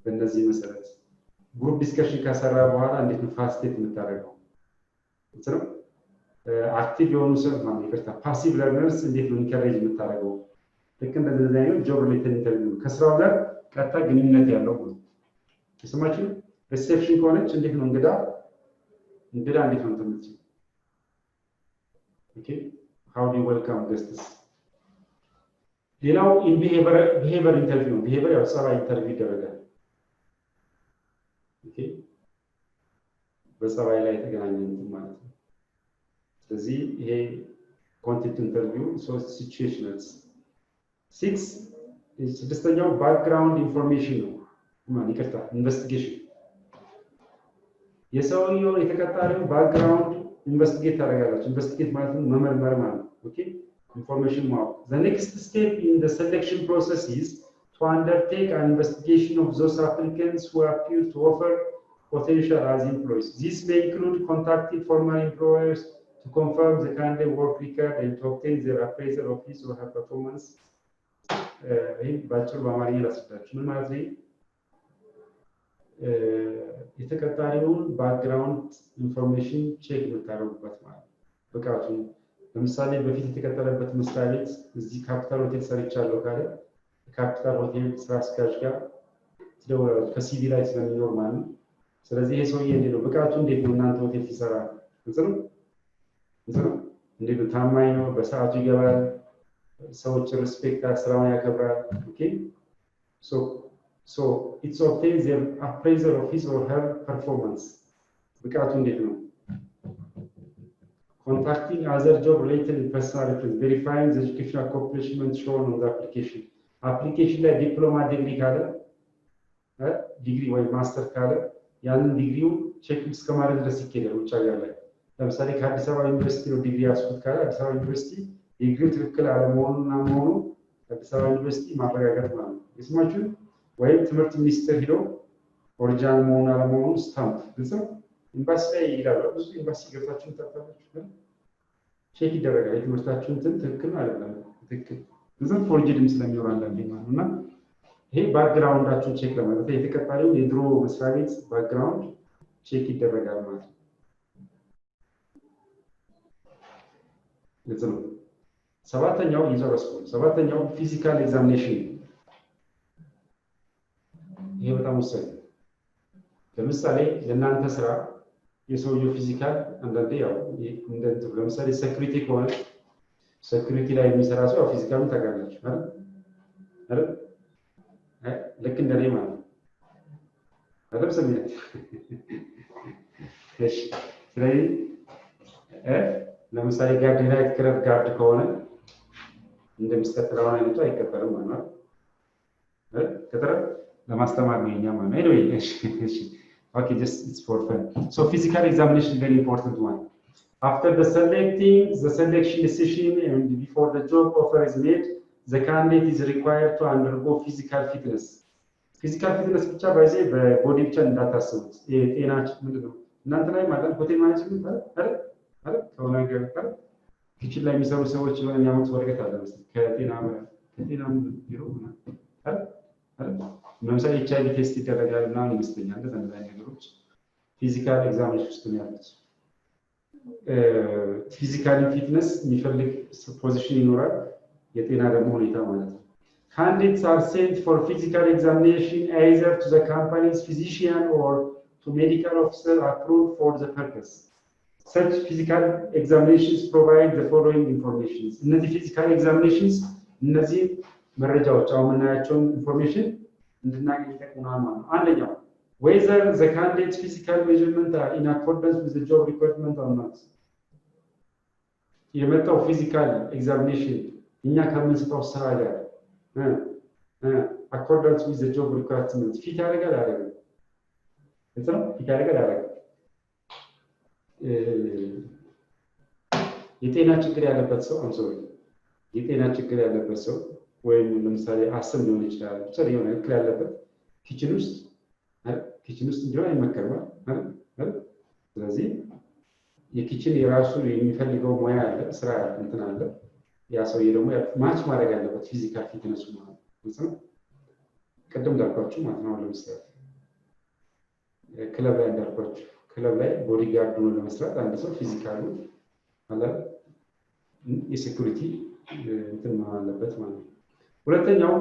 በእነዚህ መሰረት ግሩፕ ዲስከሽን ከሰራ በኋላ እንዴት ነው ፓርቲሲፔት የምታደርገው? እንትነው አክቲቭ የሆኑ ሰው ማለት ይቅርታ ፓሲቭ ለርነርስ እንዴት ነው ኢንከሬጅ የምታደርገው? ልክ እንደዚህ አይነት ጆብ ሪሌትድ ኢንተርቪው ከስራው ጋር ቀጥታ ግንኙነት ያለው ነው። የሰማችሁ ሪሴፕሽን ከሆነች እንዴት ነው እንግዳ እንዴት ነው ተምት ኦኬ how do you welcome guests? ሌላው ኢን ቢሄቨር ኢንተርቪው ቢሄቨር ያው ጸባይ ኢንተርቪው ይደረጋል። ኦኬ በጸባይ ላይ የተገናኘ ማለት ነው። ስለዚህ ይሄ ኮንቴንት ኢንተርቪው ሶስት ሲቹዌሽንስ 6 ስድስተኛው ባክግራውንድ ኢንፎርሜሽን ነው። ይቅርታ ኢንቨስቲጌሽን የሰውየው የተቀጣሪው ባክግራውንድ ኢንቨስቲጌት ታደርጋላችሁ። ኢንቨስቲጌት ማለት ነው መመርመር ማለት ነው። ኦኬ ኢንፎርሜሽን ማወቅ። the next step in the selection process is to undertake an investigation of those applicants who appear to offer potential as employees. This may include contacting former employers to confirm the candidate work record and to obtain their appraisal of his or her performance. ይሄ ባጭሩ በአማርኛ ላስረዳችሁ። ምን ማለት ነው? የተቀጣሪውን ባክግራውንድ ኢንፎርሜሽን ቼክ የምታደርጉበት ማለት ነው። ብቃቱን ለምሳሌ በፊት የተቀጠረበት መስሪያ ቤት እዚህ ካፒታል ሆቴል ሰርቻለሁ ካለ ካፒታል ሆቴል ስራ አስኪያጅ ጋር ትደውላላችሁ ከሲቪ ላይ ስለሚኖር ማለት ነው። ስለዚህ ይሄ ሰውዬ እንዴት ነው ብቃቱ እንዴት ነው እናንተ ሆቴል ሲሰራ እንዴት ነው ታማኝ ነው፣ በሰዓቱ ይገባል፣ ሰዎች ሪስፔክት ስራውን ያከብራል። ኦኬ so it's obtains their appraisal of his or her performance ብቃቱ እንዴት ነው። contacting other job related personal reference verifying the educational accomplishment shown on the application ላይ ዲፕሎማ ዲግሪ ካለ ዲግሪ ወይ ማስተር ካለ ያንን ዲግሪው ቼክ እስከማድረግ ድረስ ይኬዳል። ውጭ ሀገር ላይ ለምሳሌ ከአዲስ አበባ ዩኒቨርሲቲ ነው ዲግሪ ያስኩት ካለ አዲስ አበባ ዩኒቨርሲቲ ዲግሪው ትክክል አለመሆኑና መሆኑ አዲስ አበባ ዩኒቨርሲቲ ማረጋገጥ ማለት ነው። የስማችሁ ወይም ትምህርት ሚኒስቴር ሄዶ ኦሪጂናል መሆኑ አለመሆኑ ስታምፕ ግልጽ ነው። ኤምባሲ ላይ ይላል። ብዙ ኤምባሲ ገብታችሁን ታጣላችሁ ቼክ ይደረጋል። የትምህርታችሁን ትክክል አይደለም ትክክል ዝም ፎርጅድም ስለሚኖር አንዳንዴ ማለት ነውና ይሄ ባክግራውንዳችሁን ቼክ ለማለት የተቀጣሪው የድሮ መስሪያ ቤት ባክግራውንድ ቼክ ይደረጋል ማለት ነው። ለዚህ ሰባተኛው ይዘረስኩ ሰባተኛው ፊዚካል ኤግዛሚኔሽን ይሄ በጣም ወሳኝ ነው። ለምሳሌ ለእናንተ ስራ የሰውየው ፊዚካል አንዳንዴ ያው እንደዚህ ለምሳሌ ሴኩሪቲ ከሆነ ሴኩሪቲ ላይ የሚሰራ ሰው ፊዚካሉን ታውቃላችሁ አይደል? ልክ እንደኔ ማለት ነው አይደል? ሰሚነት እሺ። ስለዚህ ለምሳሌ ጋርድ ናይት ክለብ ጋርድ ከሆነ እንደምትከተለው አይነቱ አይከተልም ማለት ነው አይደል? ከተረ ለማስተማር ነው የኛ ማለት ነው። ኤኒዌይ እሺ okay just it's for fun so physical examination very important one After the selection decision and before the job offer is made, the candidate is required to undergo physical fitness. Physical fitness ብቻ ባይዜ በቦዲ ብቻ እንዳታስቡት የጤናችን ምንድነው እናንተ ላይ ማለት ሆቴል ማኔጅመንት አይደል ከሆነ ነገር ኪችን ላይ የሚሰሩ ሰዎች የሆነ የሚያመጡት ወረቀት አለ መሰለኝ ከጤና ቢሮ አይደል ለምሳሌ ኤችአይቪ ቴስት ይደረጋል እና ይመስለኛል እንደዛ ነገሮች ፊዚካል ኤግዛሚኔሽን ውስጥ ነው ያሉት ፊዚካሊ ፊትነስ የሚፈልግ ፖዚሽን ይኖራል የጤና ደግሞ ሁኔታ ማለት ነው Candidates are sent for physical examination either to the company's physician or to medical officer approved for the purpose. Such physical examinations provide the following information. In the physical examinations, እነዚህ መረጃዎች አሁን የምናያቸውን ኢንፎርሜሽን እንድናገኝ ይጠቅሙናል ማለት ነው አንደኛው whether the candidate's physical measurements are in accordance with the job requirement or not. የመጣው ፊዚካል ኤግዛሚኔሽን እኛ ከምንሰጠው ስራ ጋር accordance with the job requirement ፊት ያደርጋል አይደለም እንትነው ፊት ያደርጋል አይደለም የጤና ችግር ያለበት ሰው አንሶሪ የጤና ችግር ያለበት ሰው ወይም ለምሳሌ አስም ሊሆን ይችላል ብቻ ሊሆን ይችላል ያለበት ኪችን ውስጥ እንዲሆን አይመከርም አይደል ስለዚህ የኪችን የራሱ የሚፈልገው ሙያ አለ ስራ እንትን አለ ያ ሰው ደግሞ ማች ማድረግ ያለበት ፊዚካል ፊትነስ ማለት ነው ቀደም እንዳልኳችሁ ማለት ነው ለምሳሌ ክለብ ላይ እንዳልኳችሁ ክለብ ላይ ቦዲጋርድ ሆኖ ለመስራት አንድ ሰው ፊዚካሉ አለ የሴኩሪቲ እንትን አለበት ማለት ነው ሁለተኛው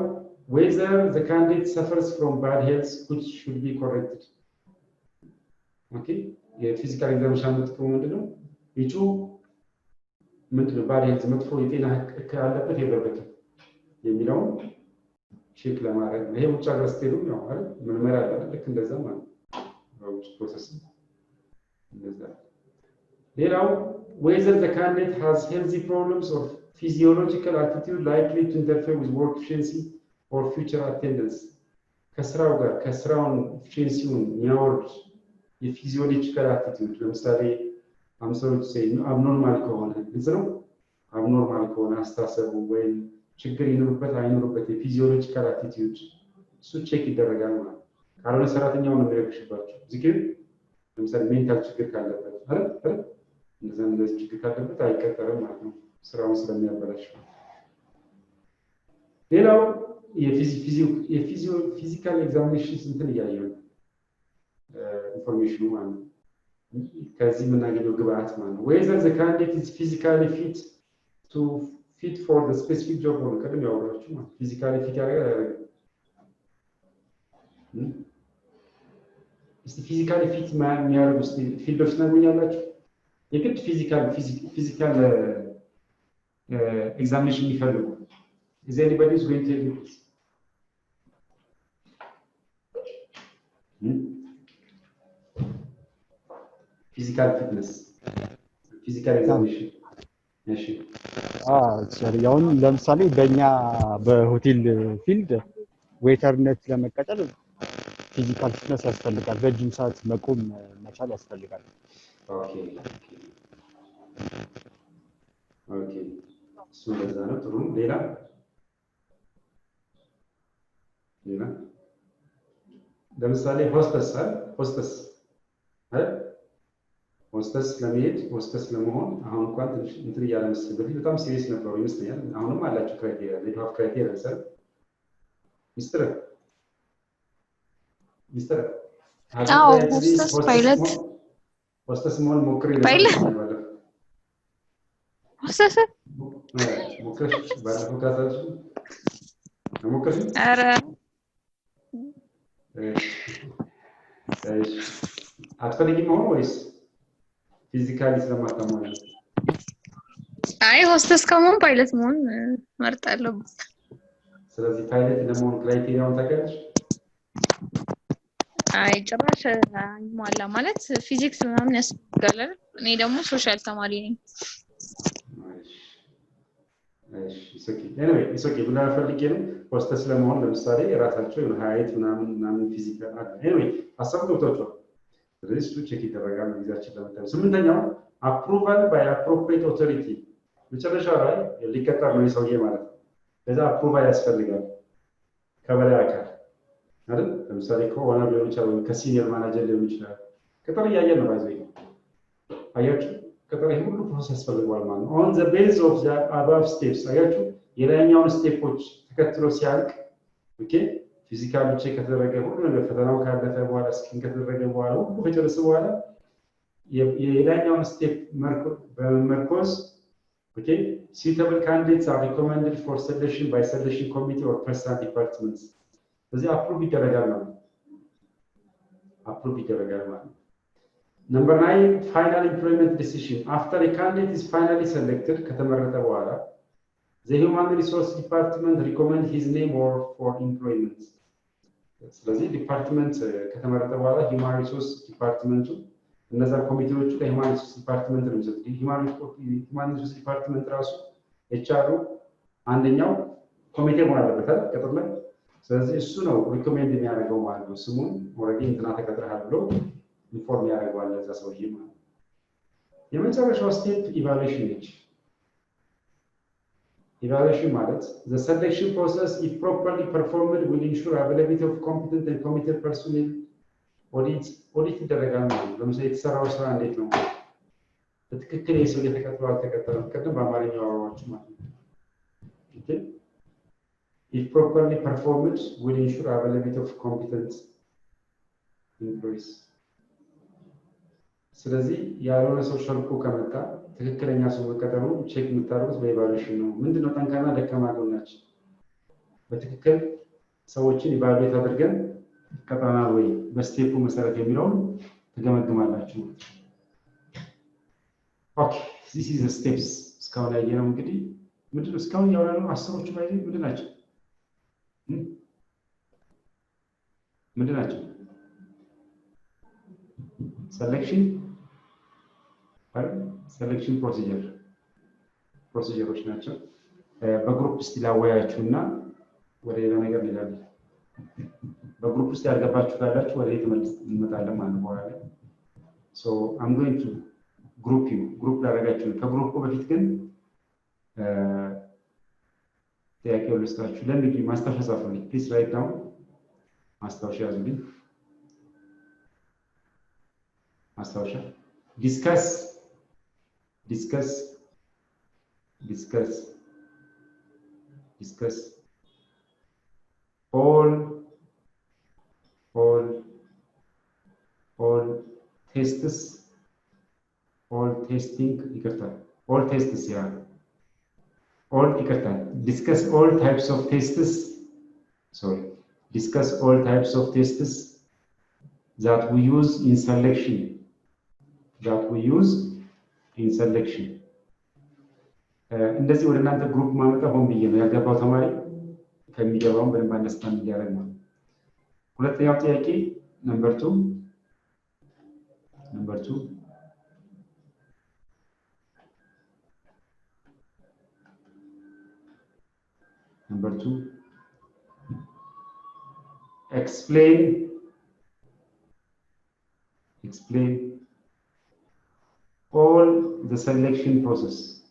whether the candidate suffers from bad health which should be corrected okay የፊዚካል ኤግዛሚኔሽን ጥቅሙ ምንድነው እጩ ምንድነው ባድ ሄልዝ መጥፎ የጤና እክል አለበት የለበትም የሚለው ቼክ ለማድረግ ነው ይሄ ውጭ ሀገር ስትሄዱ ነው አይደል ምርመራ አለ ልክ እንደዛ ማለት ነው ፕሮሰስ እንደዛ ሌላው whether the candidate has healthy problems or physiological attitude likely to interfere with work efficiency or future attendance ከስራው ጋር ከስራውን ኤፊሺየንሲውን የሚያወርድ የፊዚዮሎጂካል አቲቲዩድ ለምሳሌ I'm sorry to say abnormal ከሆነ ነው abnormal ከሆነ አስተሳሰቡ ወይም ችግር ይኖርበት አይኖርበት የፊዚዮሎጂካል አቲቲዩድ እሱ ቼክ ይደረጋል ማለት ካልሆነ ሰራተኛው ነው የሚረብሽባቸው እዚህ ግን ለምሳሌ ሜንታል ችግር ካለበት አይደል እንደዛ ችግር ካለበት አይቀጠርም ማለት ነው ስራውን ስለሚያበላሽ ሌላው የፊዚካል ኤግዛሚኔሽን እንትን እያየሁ ኢንፎርሜሽኑ ማለት ነው ከዚህ የምናገኘው ግብአት ማለት ነው whether the candidate is physically fit for the specific job or ቀደም ያወራችሁ ማለት physically fit ያደርጋል እስቲ physically fit የሚያደርጉ ፊልዶች እናገኛላችሁ የግድ ፊዚካል ኤግዛሚኔሽን የሚፈልጉ is anybody is going to do this physical fitness physical examination እሺ ያውን ለምሳሌ በእኛ በሆቴል ፊልድ ዌተርነት ለመቀጠል ፊዚካል ፊትነስ ያስፈልጋል በጅም ሰዓት መቆም መቻል ያስፈልጋል ኦኬ እሱ ለዛ ነው ጥሩ ሌላ ለምሳሌ ሆስተስ ለመሄድ ሆስተስ ለመሆን አሁን እንኳን ትንሽ እንትን እያለ መሰለኝ በፊት በጣም ሲሪየስ ነበሩ ይመስለኛል አሁንም አላችሁ ክራይቴሪያ ሌላ ክራይቴሪያ ሰር ሚስተር አዎ ሆስተስ ፓይለት ሆስተስ መሆን ሞክሬ ነበር ሆስተስ ሞክሬ ባለፈው ካሳችሁ ሞክሬ ኧረ አትፈልጊም መሆን ወይስ ፊዚካሊ ስለማታሟላ አይ ሆስተስ ከመሆን ፓይለት መሆን መርጣለሁ ስለዚህ ፓይለት ለመሆን ክራይቴሪያውን ታውቂያለሽ አይ ጭራሽ አይሟላ ማለት ፊዚክስ ምናምን ያስፈልጋል እኔ ደግሞ ሶሻል ተማሪ ነኝ እሺ ኦኬ ብላ ፈልጌ ነው ሆስተስ ለመሆን ለምሳሌ ራሳቸው የሆነ ሃይት ምናምን ፊዚካል አለ ኤኒዌይ ሀሳቡ ገብቷቸዋል ስለዚህ እሱ ቼክ ይደረጋል ቪዛችን ለመጠቀም። ስምንተኛው አፕሩቫል ባይ አፕሮፕሪየት ኦቶሪቲ መጨረሻው ላይ ሊቀጠር ነው የሰውዬ ማለት ነው። ለዛ አፕሩቫል ያስፈልጋል ከበላይ አካል አይደል? ለምሳሌ ከሆነ ሊሆን ይችላል ከሲኒየር ማናጀር ሊሆን ይችላል። ቅጥር እያየን ነው ባይዘይ አያችሁ ቅጥር ይሄ ሁሉ ፕሮሰስ ያስፈልገዋል ማለት ነው። ኦን ዘ ቤዝ ኦፍ ዘ አባቭ ስቴፕስ አያችሁ የላይኛውን ስቴፖች ተከትሎ ሲያልቅ ኦኬ ፊዚካል ቼክ ከተደረገ ሁሉ ነገር ፈተናው ካለፈ በኋላ ስኪን ከተደረገ በኋላ ሁሉ ከጨረሰ በኋላ የላይኛውን ስቴፕ በመመርኮዝ ኦኬ suitable candidates are recommended for selection by selection committee or personal departments ስለዚህ አፕሩቭ ይደረጋል ማለት ነው። አፕሩቭ ይደረጋል ማለት ነው። Number 9 final employment decision after a candidate is finally selected ከተመረጠ በኋላ the human resource department recommend his name or for employment ስለዚህ ዲፓርትመንት ከተመረጠ በኋላ human resource ዲፓርትመንቱ እነዛ ኮሚቴዎቹ ለሁማን ሪሶርስ ዲፓርትመንት ነው የሚሰጡት። ሁማን ሪሶርስ ዲፓርትመንት ራሱ ኤችአር አንደኛው ኮሚቴ መሆን አለበት አይደል ቅጥር ላይ። ስለዚህ እሱ ነው ሪኮሜንድ የሚያደርገው ማለት ነው። ስሙን ኦልሬዲ እንትና ተቀጥረሃል ብሎ ኢንፎርም ያደርገዋል ለዛ ሰውዬ ማለት ነው። የመጨረሻው ስቴፕ ኢቫሉዌሽን ነች። ኢቫሉዌሽን ማለት the selection process if properly performed will ensure availability of competent and committed personnel ኦዲት ይደረጋል ማለት ነው። ለምሳሌ የተሰራው ስራ እንዴት ነው በትክክል የሰው የተቀጠረው አልተቀጠረም ቅድም በአማርኛው አወራችሁ ማለት ነው። ኦኬ if properly performed will ensure availability of competent employees ስለዚህ ያልሆነ ሰው ሸልኮ ከመጣ ትክክለኛ ሰው መቀጠሩ ቼክ የምታደርጉት በኢቫሉዌሽን ነው። ምንድነው ጠንካራ ደካማ ጎናችን በትክክል ሰዎችን ኢቫሉዌት አድርገን ቀጠናል ወይ በስቴፑ መሰረት የሚለውን ተገመግማላችሁ። ኦኬ this is the steps እስካሁን ያየነው እንግዲህ ምንድነው እስካሁን ያወራነው አስሮቹ ባይዘ ምንድናቸው ምንድናቸው selection selection ፕሮሲጀሮች ናቸው። በግሩፕ ውስጥ ላወያችሁና ወደ ሌላ ነገር እንሄዳለን። በግሩፕ ውስጥ ያልገባችሁ ካላችሁ ወደ ተመልስ እንመጣለን ማለት ነው በኋላ። so I'm going to group you group ላደርጋችሁ ከግሩፑ በፊት ግን ጥያቄው ልስጣችሁ። ለምን ማስታወሻ ጻፉልኝ please write down ማስታወሻ ያዙልኝ። ማስታወሻ discuss all tests all testing all tests discuss all types of tests discuss all types of tests that we use in selection እንደዚህ ወደ እናንተ ግሩፕ ማመጣ ሆን ብዬ ነው ያገባው ተማሪ ከሚገባው በደንብ አንደርስታንድ እንዲያደርግ ነው። ሁለተኛው ጥያቄ ነምበር 2 explain all the selection process.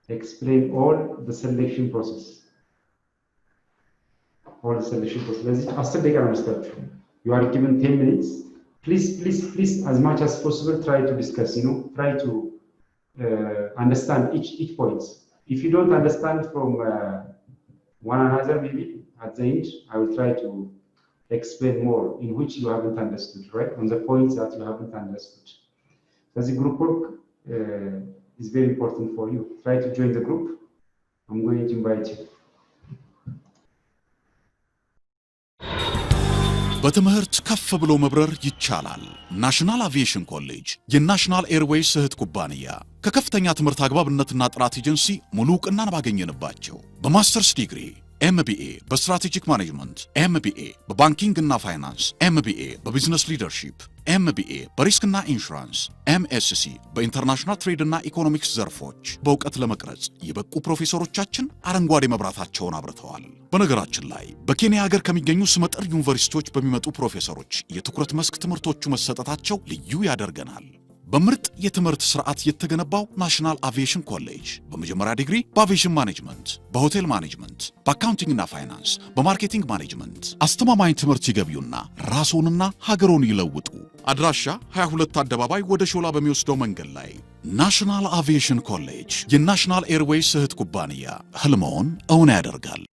Explain all the selection process. ለዚህ 10 ደቂቃ ነው መስጠታችሁ። You are given 10 minutes. Please, as much as possible, try to discuss. Try to understand each point. If you don't understand from one another, maybe at the end, I will try to explain more in which you haven't understood, right? On the points that you haven't understood. So the group work is very important for you. Try to join the group. I'm going to invite you. በትምህርት ከፍ ብሎ መብረር ይቻላል። ናሽናል አቪዬሽን ኮሌጅ የናሽናል ኤርዌይስ እህት ኩባንያ ከከፍተኛ ትምህርት አግባብነትና ጥራት ኤጀንሲ ሙሉ ዕውቅናን ባገኘንባቸው በማስተርስ ዲግሪ ኤምቢኤ በስትራቴጂክ ማኔጅመንት፣ ኤምቢኤ በባንኪንግ እና ፋይናንስ፣ ኤምቢኤ በቢዝነስ ሊደርሺፕ፣ ኤምቢኤ በሪስክና ኢንሹራንስ፣ ኤምኤስሲ በኢንተርናሽናል ትሬድ እና ኢኮኖሚክስ ዘርፎች በእውቀት ለመቅረጽ የበቁ ፕሮፌሰሮቻችን አረንጓዴ መብራታቸውን አብርተዋል። በነገራችን ላይ በኬንያ ሀገር ከሚገኙ ስመጥር ዩኒቨርሲቲዎች በሚመጡ ፕሮፌሰሮች የትኩረት መስክ ትምህርቶቹ መሰጠታቸው ልዩ ያደርገናል። በምርጥ የትምህርት ስርዓት የተገነባው ናሽናል አቪዬሽን ኮሌጅ በመጀመሪያ ዲግሪ በአቪዬሽን ማኔጅመንት፣ በሆቴል ማኔጅመንት፣ በአካውንቲንግ እና ፋይናንስ፣ በማርኬቲንግ ማኔጅመንት አስተማማኝ ትምህርት ይገቢውና ራስዎንና ሀገሮን ይለውጡ። አድራሻ 22 አደባባይ ወደ ሾላ በሚወስደው መንገድ ላይ ናሽናል አቪዬሽን ኮሌጅ የናሽናል ኤርዌይስ እህት ኩባንያ ህልሞን እውን ያደርጋል።